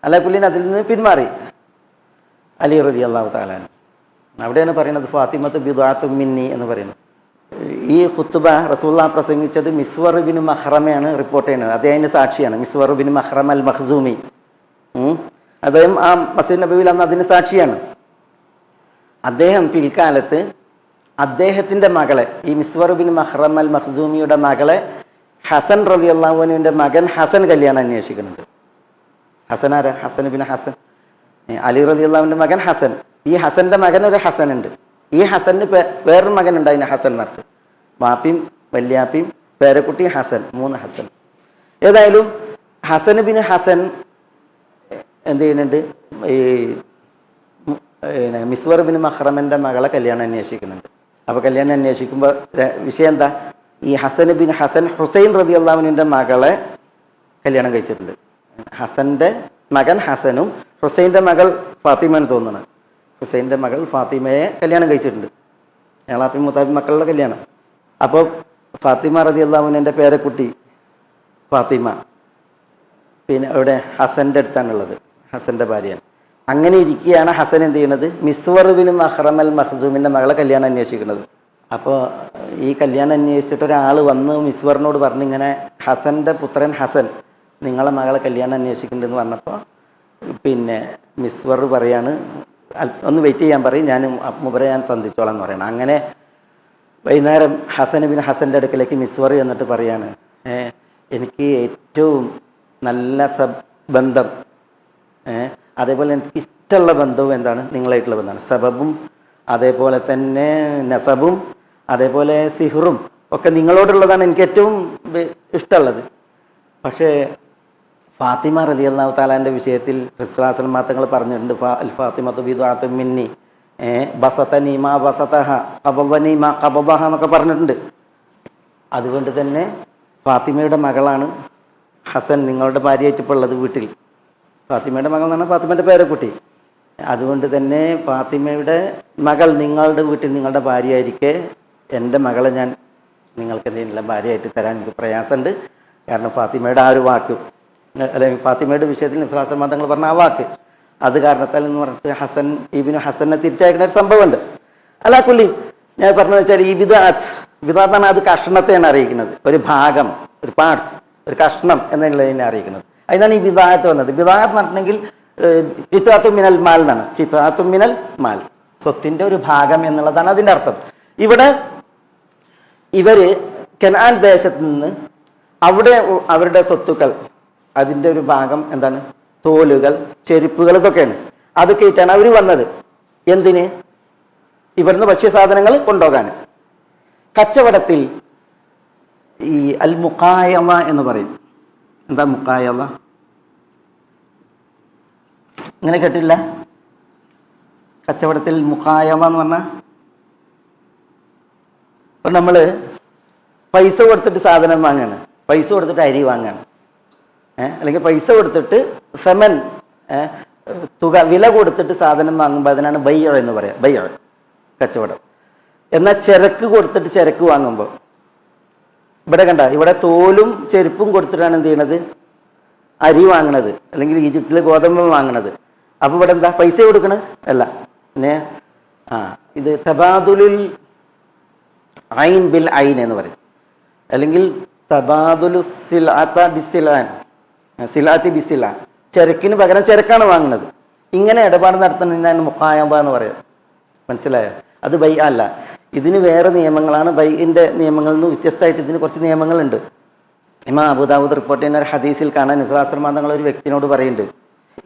അലാകുല്ലിൻ അതിൽ നിന്ന് പിന്മാറി അലി റളിയല്ലാഹു തആല. അവിടെയാണ് പറയുന്നത് ഫാത്തിമത്ത് ബിദ്അത്തും മിന്നി എന്ന് പറയുന്നത്. ഈ ഖുത്ബ റസൂലുള്ളാഹി പ്രസംഗിച്ചത് മിസ്വർ ബിൻ മഖ്റമയാണ് റിപ്പോർട്ട് ചെയ്യുന്നത്. അദ്ദേഹത്തിൻ്റെ സാക്ഷിയാണ് മിസ്വർ ബിൻ മഖ്റമ അൽ മഖ്സൂമി. അദ്ദേഹം ആ മസ്ജിദ് നബവിയിൽ അന്ന് അതിന് സാക്ഷിയാണ്. അദ്ദേഹം പിൽക്കാലത്ത് അദ്ദേഹത്തിൻ്റെ മകളെ, ഈ മിസ്വർ ബിൻ മഖ്റമ അൽ മഖ്സൂമിയുടെ മകളെ ഹസൻ റളിയല്ലാഹു അൻഹുവിൻ്റെ മകൻ ഹസൻ കല്യാണം അന്വേഷിക്കുന്നുണ്ട്. ഹസൻ ആരാ? ഹസൻ ബിൻ ഹസൻ, അലി റളിയല്ലാഹുവിൻ്റെ മകൻ ഹസൻ. ഈ ഹസൻ്റെ മകൻ ഒരു ഹസൻ ഉണ്ട്. ഈ ഹസന് വേറൊരു മകൻ ഉണ്ടായിരുന്നു ഹസൻ എന്നിട്ട്, വാപ്പിയും വല്യാപ്പിയും പേരക്കുട്ടി ഹസൻ, 3 ഹസൻ. ഏതായാലും ഹസൻ ബിൻ ഹസൻ എന്ത് ചെയ്യുന്നുണ്ട്, ഈ മിസ്വർ ബിൻ മഖ്റമൻ്റെ മകളെ കല്യാണം അന്വേഷിക്കുന്നുണ്ട്. അപ്പോൾ കല്യാണം അന്വേഷിക്കുമ്പോൾ വിഷയം എന്താ, ഈ ഹസൻ ബിൻ ഹസൻ ഹുസൈൻ റളിയല്ലാഹു അൻഹുവിൻ്റെ മകളെ കല്യാണം കഴിച്ചിട്ടുണ്ട്. ഹസൻ്റെ മകൻ ഹസനും ഹുസൈൻ്റെ മകൾ ഫാത്തിമയെന്ന് തോന്നുന്നു. ഹുസൈൻ്റെ മകൾ ഫാത്തിമയെ കല്യാണം കഴിച്ചിട്ടുണ്ട്. ഏളാപ്പി മുത്താപ്പി മക്കളുടെ കല്യാണം. അപ്പോൾ ഫാത്തിമ റളിയല്ലാഹു അൻഹയുടെ പേരക്കുട്ടി ഫാത്തിമ പിന്നെ ഇവിടെ ഹസൻ്റെ അടുത്താണുള്ളത്, ഹസൻ്റെ ഭാര്യയാണ്. അങ്ങനെ ഇരിക്കുകയാണ് ഹസൻ എന്ത് ചെയ്യുന്നത്, മിസ്വർ ബിൻ മഖ്റമ അൽ മഖ്സൂമിൻ്റെ മകളെ കല്യാണം അന്വേഷിക്കുന്നത്. അപ്പോൾ ഈ കല്യാണം അന്വേഷിച്ചിട്ട് ഒരാൾ വന്ന് മിസ്വറിനോട് പറഞ്ഞു, ഇങ്ങനെ ഹസൻ്റെ പുത്രൻ ഹസൻ നിങ്ങളെ മകളെ കല്യാണം അന്വേഷിക്കുന്നുണ്ടെന്ന് പറഞ്ഞപ്പോൾ പിന്നെ മിസ്വർ പറയാണ്, ഒന്ന് വെയിറ്റ് ചെയ്യാൻ പറയും, ഞാൻ സന്ധിച്ചോളാം എന്ന് പറയണം. അങ്ങനെ വൈകുന്നേരം ഹസൻ ബിൻ ഹസൻ്റെ അടുക്കലേക്ക് മിസ്വർ എന്നിട്ട് പറയാണ്, എനിക്ക് ഏറ്റവും നല്ല ബന്ധം, അതേപോലെ എനിക്ക് ഇഷ്ടമുള്ള ബന്ധവും എന്താണ്, നിങ്ങളായിട്ടുള്ള ബന്ധമാണ്. സബബും അതേപോലെ തന്നെ നസബും അതേപോലെ സിഹറും ഒക്കെ നിങ്ങളോടുള്ളതാണ് എനിക്ക് ഏറ്റവും ഇഷ്ടമുള്ളത്. പക്ഷേ ഫാത്തിമ റളിയല്ലാഹു തആലാൻ്റെ വിഷയത്തിൽ റസൂലുള്ളാഹി സ്വല്ലല്ലാഹു അലൈഹി വസല്ലം തങ്ങൾ പറഞ്ഞിട്ടുണ്ട്, ഫാത്തിമത്തു ബിദ്അത്തും മിന്നി, ബസതനി മാ ബസതഹ ഖബദനി മാ ഖബദഹ എന്നൊക്കെ പറഞ്ഞിട്ടുണ്ട്. അതുകൊണ്ട് തന്നെ ഫാത്തിമയുടെ മകളാണ് ഹസൻ നിങ്ങളുടെ ഭാര്യയായിട്ട് ഇപ്പോൾ ഉള്ളത് വീട്ടിൽ. ഫാത്തിമയുടെ മകൾ എന്ന് പറഞ്ഞാൽ ഫാത്തിമയുടെ പേരക്കുട്ടി. അതുകൊണ്ട് തന്നെ ഫാത്തിമയുടെ മകൾ നിങ്ങളുടെ വീട്ടിൽ നിങ്ങളുടെ ഭാര്യയായിരിക്കെ എൻ്റെ മകളെ ഞാൻ നിങ്ങൾക്ക് എന്തെങ്കിലും ഭാര്യയായിട്ട് തരാൻ എനിക്ക് പ്രയാസമുണ്ട്. കാരണം ഫാത്തിമയുടെ ആ ഒരു വാക്ക്, അല്ലെങ്കിൽ ഫാത്തിമയുടെ വിഷയത്തിൽ നബി സ്വല്ലല്ലാഹു അലൈഹി വസല്ലം തങ്ങൾ പറഞ്ഞ ആ വാക്ക്, അത് കാരണത്താൽ എന്ന് പറഞ്ഞിട്ട് ഹസൻ ഇബ്നു ഹസനെ തിരിച്ചയക്കുന്ന ഒരു സംഭവമുണ്ട്. അലാകുല്ലി ഞാൻ പറഞ്ഞതെന്ന് വെച്ചാൽ ഈ ബിദ്അത്താണ്, അത് കഷ്ണത്തെയാണ് അറിയിക്കുന്നത്, ഒരു ഭാഗം, ഒരു പാർട്സ്, ഒരു കഷ്ണം എന്നതിനെ അറിയിക്കുന്നത്. അതിനാണ് ഈ ബിദ്അത്ത് വന്നത്. ബിദ്അത്ത് പറഞ്ഞിട്ടുണ്ടെങ്കിൽ ഖിത്അത്തും മിനൽ മാൽ എന്നാണ്, ഖിത്അത്തും മിനൽ മാൽ, സ്വത്തിൻ്റെ ഒരു ഭാഗം എന്നുള്ളതാണ് അതിൻ്റെ അർത്ഥം. ഇവിടെ ഇവർ കനാൻ ദേശത്ത് നിന്ന് അവിടെ അവരുടെ സ്വത്തുക്കൾ, അതിൻ്റെ ഒരു ഭാഗം എന്താണ്, തോലുകൾ, ചെരുപ്പുകൾ, ഇതൊക്കെയാണ്. അതൊക്കെ ആയിട്ടാണ് അവർ വന്നത്. എന്തിന്? ഇവിടുന്ന് ഭക്ഷ്യസാധനങ്ങൾ കൊണ്ടുപോകാൻ. കച്ചവടത്തിൽ ഈ അൽ മുഖായമ എന്ന് പറയും. എന്താ മുഖായമ? ഇങ്ങനെ കേട്ടില്ല? കച്ചവടത്തിൽ മുഖായമ എന്ന് പറഞ്ഞാൽ ഇപ്പം നമ്മൾ പൈസ കൊടുത്തിട്ട് സാധനം വാങ്ങാണ്, പൈസ കൊടുത്തിട്ട് അരി വാങ്ങാണ്, അല്ലെങ്കിൽ പൈസ കൊടുത്തിട്ട് സെമൻ തുക വില കൊടുത്തിട്ട് സാധനം വാങ്ങുമ്പോൾ അതിനാണ് ബൈഅ എന്ന് പറയാം, ബൈഅ കച്ചവടം. എന്നാൽ ചരക്ക് കൊടുത്തിട്ട് ചരക്ക് വാങ്ങുമ്പോൾ ഇവിടെ കണ്ട, ഇവിടെ തോലും ചെരുപ്പും കൊടുത്തിട്ടാണ് എന്ത് ചെയ്യണത്, അരി വാങ്ങണത്, അല്ലെങ്കിൽ ഈജിപ്തിൽ ഗോതമ്പ് വാങ്ങണത്. അപ്പോൾ ഇവിടെ എന്താ പൈസ കൊടുക്കണത് അല്ല. പിന്നെ ഇത് തബാദുലുൽ ഐൻ ബിൽ ഐൻ എന്ന് പറയും, അല്ലെങ്കിൽ തബാദുലു സിൽഅത ബിസിലാൻ, സിലാത്തി ബിസില, ചരക്കിന് പകരം ചരക്കാണ് വാങ്ങുന്നത്. ഇങ്ങനെ ഇടപാട് നടത്തുന്നതിനാണ് മുഖായമ എന്ന് പറയാം. മനസ്സിലായോ? അത് ബൈ അല്ല. ഇതിന് വേറെ നിയമങ്ങളാണ്. ബൈഇൻ്റെ നിയമങ്ങളിൽ നിന്ന് വ്യത്യസ്തമായിട്ട് ഇതിന് കുറച്ച് നിയമങ്ങളുണ്ട്. ഇമാം അബൂദാവൂദ് റിപ്പോർട്ട് ചെയ്യുന്ന ഒരു ഹദീസിൽ കാണാൻ നിസ്രാശ്രമ തങ്ങൾ ഒരു വ്യക്തിനോട് പറയുന്നുണ്ട്,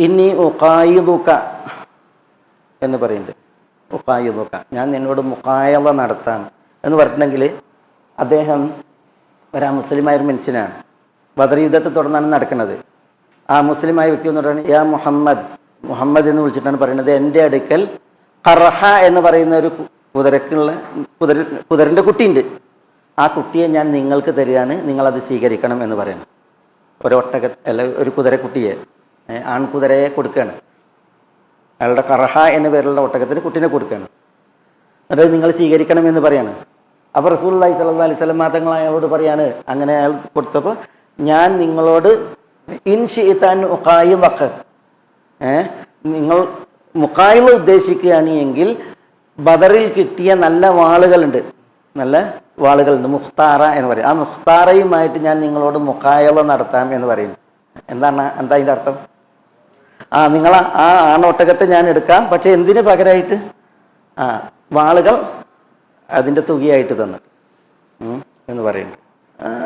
ഇന്നി ഉഖായിദുക എന്ന് പറയുന്നുണ്ട്. ഉഖായിദുക, ഞാൻ നിന്നോട് മുഖായമ നടത്താം എന്ന് പറഞ്ഞിട്ടുണ്ടെങ്കിൽ അദ്ദേഹം മുസ്ലിമായ ഒരു മനുഷ്യനാണ്. ബദർ യുദ്ധത്തെ തുടർന്നാണ് നടക്കുന്നത്. ആ മുസ്ലിമായ വ്യക്തി എന്ന് പറയുന്നത് യാ മുഹമ്മദ്, മുഹമ്മദ് എന്ന് വിളിച്ചിട്ടാണ് പറയുന്നത്, എൻ്റെ അടുക്കൽ ഖർഹ എന്ന് പറയുന്ന ഒരു കുതിരൻ്റെ കുട്ടിയുണ്ട്, ആ കുട്ടിയെ ഞാൻ നിങ്ങൾക്ക് തരികയാണ്, നിങ്ങളത് സ്വീകരിക്കണം എന്ന് പറയുന്നു. ഒരു കുതിരക്കുട്ടിയെ, ആൺകുതിരയെ കൊടുക്കുകയാണ്. അയാളുടെ കറഹ എന്ന പേരുള്ള ഒട്ടകത്തിന് കുട്ടീനെ കൊടുക്കുകയാണ്. എന്നിട്ട് നിങ്ങൾ സ്വീകരിക്കണമെന്ന് പറയാണ്. അപ്പോൾ റസൂലുള്ളാഹി സ്വല്ലല്ലാഹു അലൈഹി വസല്ലം തങ്ങൾ അയാളോട് പറയാണ്, അങ്ങനെ അയാൾ കൊടുത്തപ്പോൾ, ഞാൻ നിങ്ങളോട് നിങ്ങൾ മുഖായിമ ഉദ്ദേശിക്കുകയാണ് എങ്കിൽ ബദറിൽ കിട്ടിയ നല്ല വാളുകളുണ്ട്, മുഖ്താറ എന്ന് പറയും. ആ മുഖ്താറയുമായിട്ട് ഞാൻ നിങ്ങളോട് മുഖായവ നടത്താം എന്ന് പറയുന്നു. എന്താ അതിൻ്റെ അർത്ഥം? നിങ്ങൾ ആ ആണൊട്ടകത്തെ ഞാൻ എടുക്കാം, പക്ഷെ എന്തിന് പകരമായിട്ട് വാളുകൾ അതിൻ്റെ തുകയായിട്ട് തന്നു എന്ന് പറയുന്നുണ്ട്.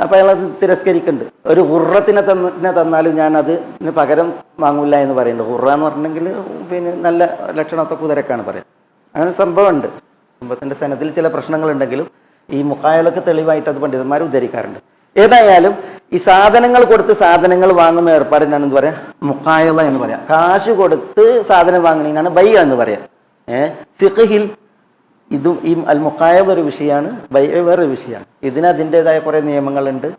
അപ്പോൾ അയാളത് തിരസ്കരിക്കുന്നുണ്ട്. ഒരു ഹുറത്തിനെ തന്നാലും ഞാൻ അതിന് പകരം വാങ്ങില്ല എന്ന് പറയുന്നുണ്ട്. ഹുറ എന്ന് പറഞ്ഞിട്ടുണ്ടെങ്കിൽ പിന്നെ നല്ല ലക്ഷണത്തെ കുതിരക്കാണ് പറയുന്നത്. അങ്ങനെ സംഭവമുണ്ട്. സംഭവത്തിൻ്റെ സനത്തിൽ ചില പ്രശ്നങ്ങളുണ്ടെങ്കിലും ഈ മുഖായലൊക്കെ തെളിവായിട്ട് അത് പണ്ഡിതന്മാർ ഉദ്ധരിക്കാറുണ്ട്. ഏതായാലും ഈ സാധനങ്ങൾ കൊടുത്ത് സാധനങ്ങൾ വാങ്ങുന്ന ഏർപ്പാടിനാണ് എന്ത് പറയാം? മുഖായല എന്ന് പറയാം. കാശ് കൊടുത്ത് സാധനം വാങ്ങുന്നതിനാണ് ബൈ എന്ന് പറയാം. ഫിഖ്ഹിൽ ഇതും ഈ അൽ മുഖായബ ഒരു വിഷയമാണ്, ബൈ വേറൊരു വിഷയമാണ്. ഇതിന് അതിൻ്റെതായ കുറേ നിയമങ്ങളുണ്ട്,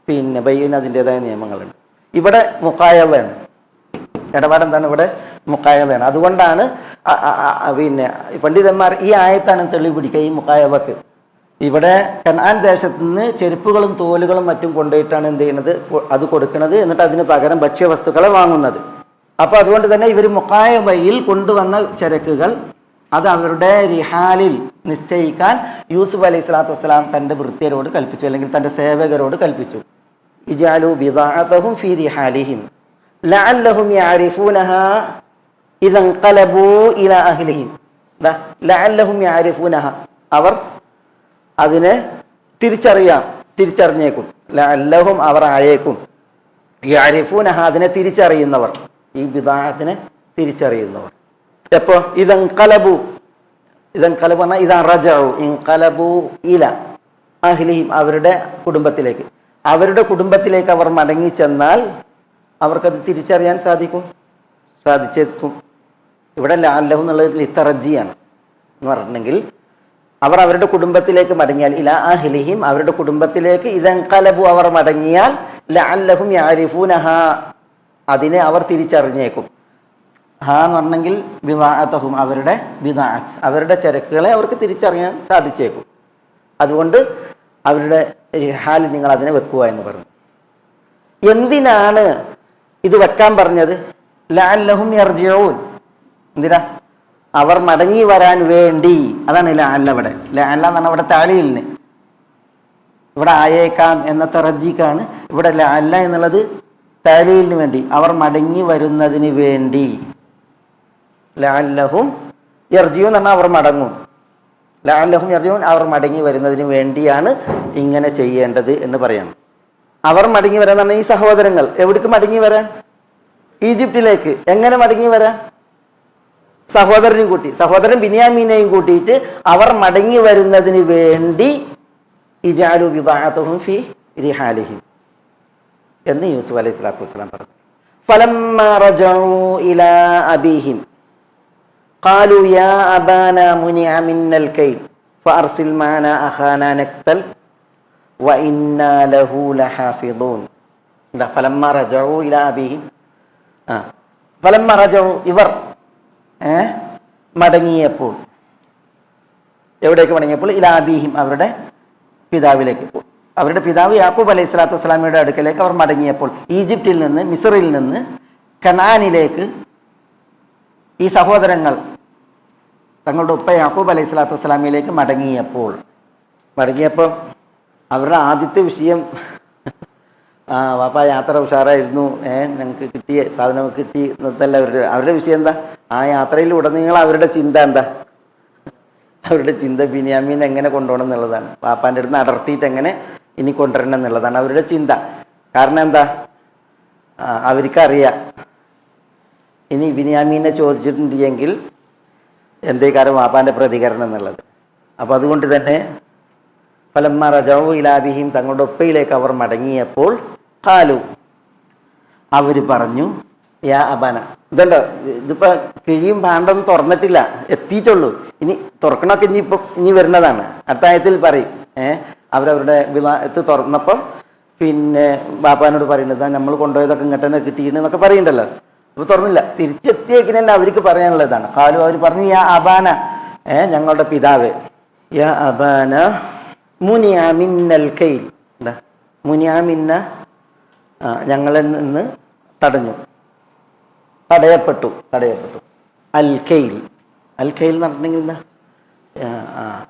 പിന്നെ ബൈന് അതിൻ്റെതായ നിയമങ്ങളുണ്ട്. ഇവിടെ മുഖായബയാണ്, ഇടപാടെന്താണ്? ഇവിടെ മുഖായബയാണ്. അതുകൊണ്ടാണ് പിന്നെ പണ്ഡിതന്മാർ ഈ ആയത്താണ് തെളിവ് പിടിക്കുക ഈ മുഖായബക്ക്. ഇവിടെ കനാൻ ദേശത്ത് നിന്ന് ചെരുപ്പുകളും തോലുകളും മറ്റും കൊണ്ടുപോയിട്ടാണ് എന്ത് ചെയ്യുന്നത്? അത് കൊടുക്കുന്നത്. എന്നിട്ട് അതിന് പകരം ഭക്ഷ്യവസ്തുക്കളെ വാങ്ങുന്നത്. അപ്പോൾ അതുകൊണ്ട് തന്നെ ഇവർ മുഖായബയിൽ കൊണ്ടുവന്ന ചരക്കുകൾ അത് അവരുടെ റിഹാലിൽ നിശ്ചയിക്കാൻ യൂസുഫ് അലൈഹി സ്വലാത്തു വസ്സലാം തൻ്റെ ഭൃത്യരോട് കൽപ്പിച്ചു, അല്ലെങ്കിൽ തൻ്റെ സേവകരോട് കൽപ്പിച്ചു. ഇജാലു ബിദാഅതഹും ഫീ റിഹാലിഹിം ലഅല്ലഹും യഅരിഫൂനഹാ ഇദൻ ഖലബൂ ഇലാ അഹ്ലിഹിം. ലഅല്ലഹും യഅരിഫൂനഹാ, അവർ അതിനെ തിരിച്ചറിഞ്ഞേക്കും. ലഅല്ലഹും, അവർ ആയേക്കും. യഅരിഫൂനഹാ, അതിനെ തിരിച്ചറിയുന്നവർ, ഈ ബിദാഅത്തിനെ തിരിച്ചറിയുന്നവർ. എപ്പോ? ഇദൻഖലബു പറഞ്ഞാൽ ഇദാ റജഉ ഇൻഖലബു ഇല അഹ്ലിഹിം, അവരുടെ കുടുംബത്തിലേക്ക് അവർ മടങ്ങി ചെന്നാൽ അവർക്കത് തിരിച്ചറിയാൻ സാധിച്ചേക്കും. ഇവിടെ ലഅല്ലഹു എന്നുള്ളത് ലിത്തറജിയാണ് എന്ന് പറഞ്ഞിട്ടുണ്ടെങ്കിൽ അവർ അവരുടെ കുടുംബത്തിലേക്ക് മടങ്ങിയാൽ, ഇല അഹ്ലിഹിം, അവരുടെ കുടുംബത്തിലേക്ക് ഇദൻഖലബു, അവർ മടങ്ങിയാൽ ലഅല്ലഹും യഅരിഫൂനഹാ, അതിനെ അവർ തിരിച്ചറിഞ്ഞേക്കും. ഹാ എന്ന് പറഞ്ഞെങ്കിൽ ബിദാഅതഹും, അവരുടെ ബിദാഅത്ത്, അവരുടെ ചരക്കുകളെ അവർക്ക് തിരിച്ചറിയാൻ സാധിച്ചേക്കും. അതുകൊണ്ട് അവരുടെ ഹാൽ നിങ്ങൾ അതിനെ വെക്കുക എന്ന് പറഞ്ഞു. എന്തിനാണ് ഇത് വെക്കാൻ പറഞ്ഞത്? ലഅല്ലഹും യർജിഊൻ, എന്തിനാ? അവർ മടങ്ങി വരാൻ വേണ്ടി. അതാണ് ലഅല്ല. ഇവിടെ ലഅല്ല എന്ന് പറഞ്ഞാൽ ഇവിടെ താലീലിന്, ഇവിടെ ആയേക്കാം എന്ന തറജിക്കാണ്. ഇവിടെ ലഅല്ല എന്നുള്ളത് താലീലിന് വേണ്ടി, അവർ മടങ്ങി വരുന്നതിന് വേണ്ടി. ലഅല്ലഹും യർജിഊൻ എന്ന് പറഞ്ഞാൽ അവർ മടങ്ങും. ലഅല്ലഹും യർജിഊൻ, അവർ മടങ്ങി വരുന്നതിന് വേണ്ടിയാണ് ഇങ്ങനെ ചെയ്യേണ്ടത് എന്ന് പറയണം. അവർ മടങ്ങി വരാൻ പറഞ്ഞാൽ ഈ സഹോദരങ്ങൾ എവിടേക്ക് മടങ്ങി വരാൻ? ഈജിപ്തിലേക്ക്. എങ്ങനെ മടങ്ങി വരാൻ? സഹോദരൻ ബിന്യാമീനെയും കൂട്ടിയിട്ട് അവർ മടങ്ങി വരുന്നതിന് വേണ്ടി ഇജാലു ബിദാഅതഹും ഫീ റിഹാലിഹിം എന്ന് യൂസുഫ് അലൈഹി സ്വലാത്തു വസ്സലാം പറഞ്ഞു. ഫലമ്മാ റജഉ ഇലാ അബീഹിം ഖാലു യാ അബാനാ മുനിഅ മിന്നൽ കൈൽ ഫഅർസിൽ മഅനാ അഖാനാ നക്തൽ വഇന്നാ ലഹു ലഹാഫിദൂൻ. ഫലമ്മാ റജഉ ഇലാ അബീഹിം, ഫലമ്മാ റജഉ, ഇവർ മടങ്ങിയപ്പോൾ. എവിടേക്ക് മടങ്ങിയപ്പോൾ? ഇലാ അബീഹിം, അവരുടെ പിതാവിലേക്ക്. അവരുടെ പിതാവ് യാക്കൂബ് അലൈഹി സ്വലാത്തു വസ്സലാമയുടെ അടുക്കലേക്ക് അവർ മടങ്ങിയപ്പോൾ, ഈജിപ്തിൽ നിന്ന്, മിസ്റിൽ നിന്ന് കനാനിലേക്ക് ഈ സഹോദരങ്ങൾ തങ്ങളുടെ ഉപ്പ യാക്കൂബ് അലൈഹി സ്വലാത്തു വസ്സലാമയിലേക്ക് മടങ്ങിയപ്പോൾ അവരുടെ ആദ്യത്തെ വിഷയം, വാപ്പ യാത്ര ഉഷാറായിരുന്നു, ഞങ്ങൾക്ക് കിട്ടിയ സാധനം കിട്ടി എന്നതല്ല അവരുടെ വിഷയം. എന്താ? ആ യാത്രയിൽ ഉടനീളം അവരുടെ ചിന്ത എന്താ? അവരുടെ ചിന്ത ബിന്യാമീൻ എങ്ങനെ കൊണ്ടുപോകണം എന്നുള്ളതാണ്. വാപ്പാൻ്റെ അടുത്ത് അടർത്തിയിട്ട് എങ്ങനെ ഇനി കൊണ്ടുവരണം എന്നുള്ളതാണ് അവരുടെ ചിന്ത. കാരണം എന്താ? അവർക്കറിയാം ഇനി ബിന്യാമീനെ ചോദിച്ചിട്ടുണ്ടെങ്കിൽ എന്തേ കാര്യം വാപ്പാൻ്റെ പ്രതികരണം എന്നുള്ളത്. അപ്പോൾ അതുകൊണ്ട് തന്നെ ഫലമ്മ റജഉ ഇലാ അബീഹിം, തങ്ങളുടെ ഉപ്പയിലേക്ക് അവർ മടങ്ങിയപ്പോൾ ഖാലു, അവർ പറഞ്ഞു, യാ അബാന. ഇതുണ്ടോ, ഇതിപ്പോൾ കിഴിയും പാണ്ടൊന്നും തുറന്നിട്ടില്ല, എത്തിയിട്ടുള്ളൂ. ഇനി തുറക്കണമൊക്കെ ഇനി വരുന്നതാണ്. അടുത്ത ആയത്തിൽ പറയും. അവരവരുടെ വിലായത്ത് തുറന്നപ്പോൾ പിന്നെ ബാപ്പാനോട് പറയുന്നത് നമ്മൾ കൊണ്ടുപോയതൊക്കെ ഇങ്ങോട്ട് തന്നെ കിട്ടിയെന്നൊക്കെ പറയുന്നുണ്ടല്ലോ. അപ്പോൾ തുറന്നില്ല. തിരിച്ചെത്തിയേക്കിന് തന്നെ അവർക്ക് പറയാനുള്ളതാണ്. ഖാലു, അവർ പറഞ്ഞു, യാ അബാന, ഞങ്ങളുടെ പിതാവ്, യാ അബാന മുനിയ മിന്നൽ കൈൽ, എന്താ മുനിയ മിന്ന, ഞങ്ങളിൽ നിന്ന് തടയപ്പെട്ടു. അൽ കെയിൽ എന്ന് പറഞ്ഞിട്ടുണ്ടെങ്കിൽ എന്താ,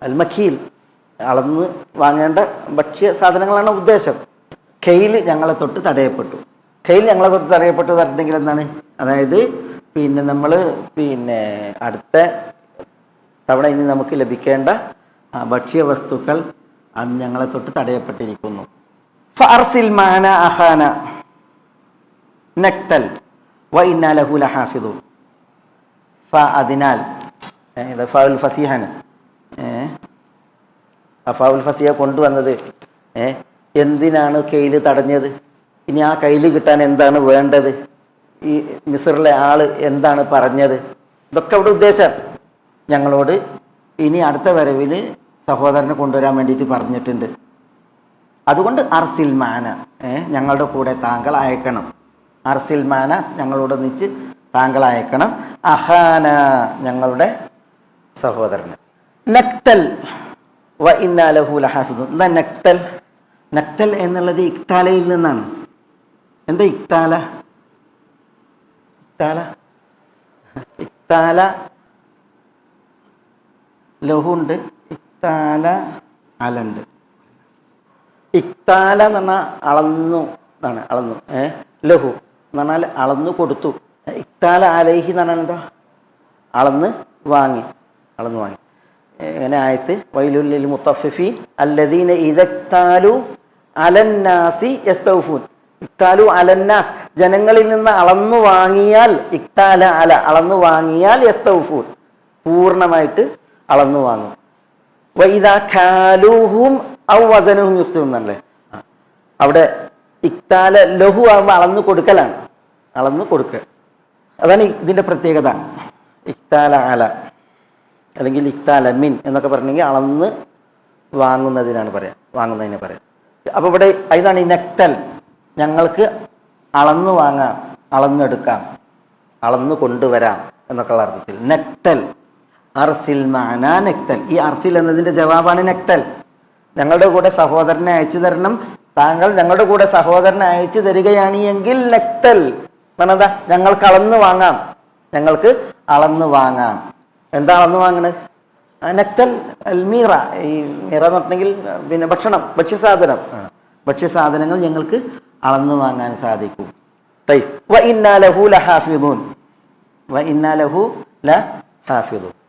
അൽ മഖീൽ, അളന്ന് വാങ്ങേണ്ട ഭക്ഷ്യ സാധനങ്ങളാണ് ഉദ്ദേശം. കെയിൽ ഞങ്ങളെ തൊട്ട് തടയപ്പെട്ടു പറഞ്ഞിട്ടുണ്ടെങ്കിൽ എന്താണ്, അതായത് പിന്നെ നമ്മൾ അടുത്ത തവണ ഇനി നമുക്ക് ലഭിക്കേണ്ട ഭക്ഷ്യ വസ്തുക്കൾ അത് ഞങ്ങളെ തൊട്ട് തടയപ്പെട്ടിരിക്കുന്നു. ഫഅർസിൽ മാന അഖാന നക്തൽ വ ഇന്നാ ലഹു ലഹാഫിദൂൻ. അതിനാൽ ഇത് ഫൗൽ ഫസീഹാണ്. ഫൗൽ ഫസീഹ കൊണ്ടുവന്നത് എന്തിനാണ് കെയിൽ തടഞ്ഞത്, ഇനി ആ കയ്യിൽ കിട്ടാൻ എന്താണ് വേണ്ടത്, ഈ മിസ്റിലെ ആള് എന്താണ് പറഞ്ഞത്, ഇതൊക്കെ അവിടെ ഉദ്ദേശം. ഞങ്ങളോട് ഇനി അടുത്ത വരവിൽ സഹോദരനെ കൊണ്ടുവരാൻ വേണ്ടിയിട്ട് പറഞ്ഞിട്ടുണ്ട്. അതുകൊണ്ട് അർസിൽ മാന, ഞങ്ങളുടെ കൂടെ താങ്കൾ അയക്കണം. അർസിൽ മാന, ഞങ്ങളോട് ഒന്നിച്ച് താങ്കൾ അയക്കണം. അഹാന, ഞങ്ങളുടെ സഹോദരന്. നക്തൽ വ ഇന്നാ ലഹു ലഹാഫിദൂൻ. എന്താ നക്തൽ എന്നുള്ളത് ഇക്താലയിൽ നിന്നാണ്. എന്താ ഇക്താല ലഹുണ്ട്, ഇക്താല അലുണ്ട്. ഇക്താല എന്ന് പറഞ്ഞാൽ അളന്നു എന്നാണ്, ലഹു എന്ന് പറഞ്ഞാൽ അളന്നു കൊടുത്തു. ഇക്താല അലൈഹി എന്ന് പറഞ്ഞാൽ എന്താ, അളന്ന് വാങ്ങി. എങ്ങനെ ആയത്ത്, വൈലുൽ മുത്തഫിഫീൻ അല്ലദീന ഇദക്താലു അലന്നാസി യസ്തൗഫൂൻ. ഇക്താലു അലന്നാസ്, ജനങ്ങളിൽ നിന്ന് അളന്നു വാങ്ങിയാൽ, ഇക്താല അല, അളന്നു വാങ്ങിയാൽ, യസ്തൗഫൂൻ, പൂർണ്ണമായിട്ട് അളന്നു വാങ്ങും. വഇദാ കാലൂഹും ഔ വസനുഹും യുഖ്സിറൂൻ എന്നല്ലേ. അവിടെ ഇക്താല ലഹു ആകുമ്പോൾ അളന്നു കൊടുക്കലാണ്, അളന്നു കൊടുക്കുക. അതാണ് ഇതിൻ്റെ പ്രത്യേകത. ഇക്താല അല അല്ലെങ്കിൽ ഇക്താല മിൻ എന്നൊക്കെ പറഞ്ഞെങ്കിൽ അളന്ന് വാങ്ങുന്നതിനെ പറയാം. അപ്പോൾ ഇവിടെ ഇതാണ് ഈ നക്തൽ, ഞങ്ങൾക്ക് അളന്നു വാങ്ങാം, അളന്നെടുക്കാം, അളന്നു കൊണ്ടുവരാം എന്നൊക്കെയുള്ള അർത്ഥത്തിൽ. നക്തൽ, അർസിൽ മാന നക്തൽ. ഈ അർസിൽ എന്നതിൻ്റെ ജവാബാണ് നക്തൽ. ഞങ്ങളുടെ കൂടെ സഹോദരനെ അയച്ചു തരണം, താങ്കൾ ഞങ്ങളുടെ കൂടെ സഹോദരനെ അയച്ചു തരികയാണ് എങ്കിൽ നക്തൽ എന്നാണെന്താ, ഞങ്ങൾക്ക് അളന്ന് വാങ്ങാം. എന്താ അളന്ന് വാങ്ങണത്? നക്തൽ അൽ മീറ. ഈ മീറ എന്ന് പറഞ്ഞെങ്കിൽ പിന്നെ ഭക്ഷ്യസാധനങ്ങൾ ഞങ്ങൾക്ക് അളന്നു വാങ്ങാൻ സാധിക്കും. വ ഇന്നാ ലഹു ലഹാഫിദൂൻ.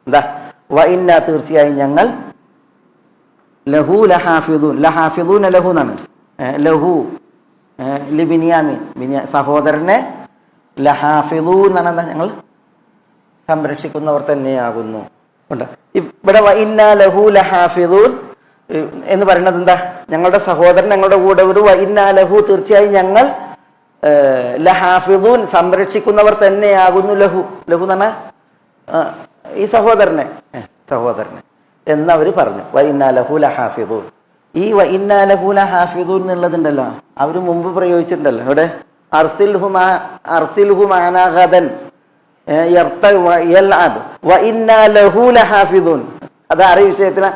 എന്താ, വ ഇന്നാ, തീർച്ചയായും ഞങ്ങൾ, ലഹു ലഹാഫിദൂൻ. ലഹാഫിദൂൻ ലഹു എന്നാണ്. ലഹു ലിബിനിയാമിൻ, സഹോദരനെ, ലഹാഫിദൂൻ എന്നാണ് എന്താ, ഞങ്ങൾ സംരക്ഷിക്കുന്നവർ തന്നെയാകുന്നു. ഇവിടെ വ ഇന്നാ ലഹു ലഹാഫിദൂൻ എന്ന് പറയുന്നത് എന്താ, ഞങ്ങളുടെ സഹോദരൻ ഞങ്ങളുടെ കൂടെ ഒരു, വ ഇന്നാ ലഹു, തീർച്ചയായും ഞങ്ങൾ, ലഹാഫിദൂൻ, സംരക്ഷിക്കുന്നവർ തന്നെയാകുന്നു. ലഹു എന്ന് പറഞ്ഞാൽ ഈ സഹോദരനെ എന്നവർ പറഞ്ഞു. വ ഇന്നാ ലഹു ലഹാഫിദൂൻ. ഈ വ ഇന്നാ ലഹു ലഹാഫിദൂൻ എന്നുള്ളതുണ്ടല്ലോ, അവർ മുമ്പ് പ്രയോഗിച്ചിട്ടുണ്ടല്ലോ. ഇവിടെ അർസിൽഹു മാനാ ഗദൻ യൽഅബ് വ ഇന്നാ ലഹു ലഹാഫിദൂൻ. അത് ആരുടെ വിഷയത്തിലാ?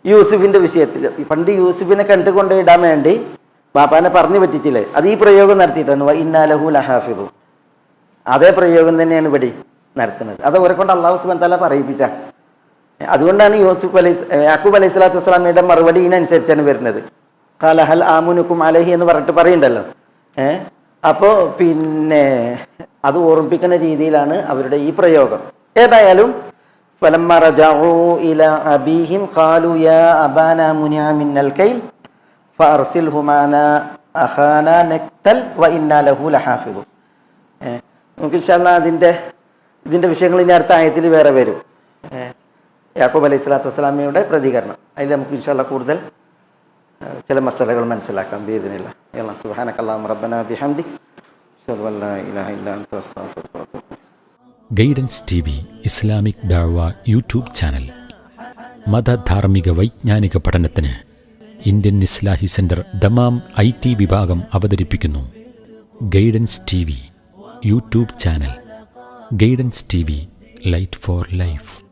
യൂസുഫിന്റെ വിഷയത്തിൽ. പണ്ട് യൂസുഫിനെ കണ്ടുകൊണ്ട് ഇടാൻ വേണ്ടി ബാപ്പാനെ പറഞ്ഞു പറ്റിച്ചില്ലേ, അത് ഈ പ്രയോഗം നടത്തിയിട്ടാണ്. വ ഇന്നാ ലഹു ലഹാഫിദൂൻ. അതേ പ്രയോഗം തന്നെയാണ് ഇവിടെ നടത്തുന്നത്. അത് അവരെ കൊണ്ട് അല്ലാഹു സുബ്ഹാനഹു വ തആല പറയിപ്പിച്ച. അതുകൊണ്ടാണ് യാക്കൂബ് അലൈഹി സ്വലാത്തു വസ്സലാമയുടെ മറുപടി ഇതിനനുസരിച്ചാണ് വരുന്നത്. ഖാല ഹൽ ആമുനുക്കും അലൈഹി എന്ന് പറഞ്ഞിട്ട് പറയുന്നുണ്ടല്ലോ. അപ്പോൾ പിന്നെ അത് ഓർമ്മിപ്പിക്കുന്ന രീതിയിലാണ് അവരുടെ ഈ പ്രയോഗം. ഏതായാലും ഫലമ്മ റജഉ ഇലാ അബീഹിം ഖാലു യാ അബാനാ മുനിഅ മിന്നൽ കൈൽ ഫഅർസിൽഹു മാനാ അഖാനാ നക്തൽ വ ഇന്നാ ലഹു ലഹാഫിദൂൻ. നമുക്ക് ഇൻഷാ അല്ലാഹ് ഇതിൻ്റെ വിഷയങ്ങൾ ഇനി അടുത്ത ആയത്തിൽ വേറെ വരും. യാക്കൂബ് അലൈഹി സ്വലാത്തു വസ്സലാമയുടെ പ്രതികരണം, അതിൽ നമുക്ക് ഇൻഷാ അല്ലാഹ് കൂടുതൽ ചില മസലകൾ മനസ്സിലാക്കാം. ബിഇദ്നില്ലാഹ്. സുബ്ഹാനകല്ലാഹുമ്മ റബ്ബനാ ബിഹംദിക് അശ്ഹദു അൻ ലാ ഇലാഹ ഇല്ലാ അൻത അസ്തഗ്ഫിറുക വ അത്തൂബു ഇലൈക്. ഗൈഡൻസ് ടിവി ഇസ്ലാമിക് ദഅവ യൂട്യൂബ് ചാനൽ. മതധാർമ്മിക വൈജ്ഞാനിക പഠനത്തിന് Indian Islahi centre Dammam IT വിഭാഗം അവതരിപ്പിക്കുന്നു guidance TV YouTube channel. Guidance TV, light for life.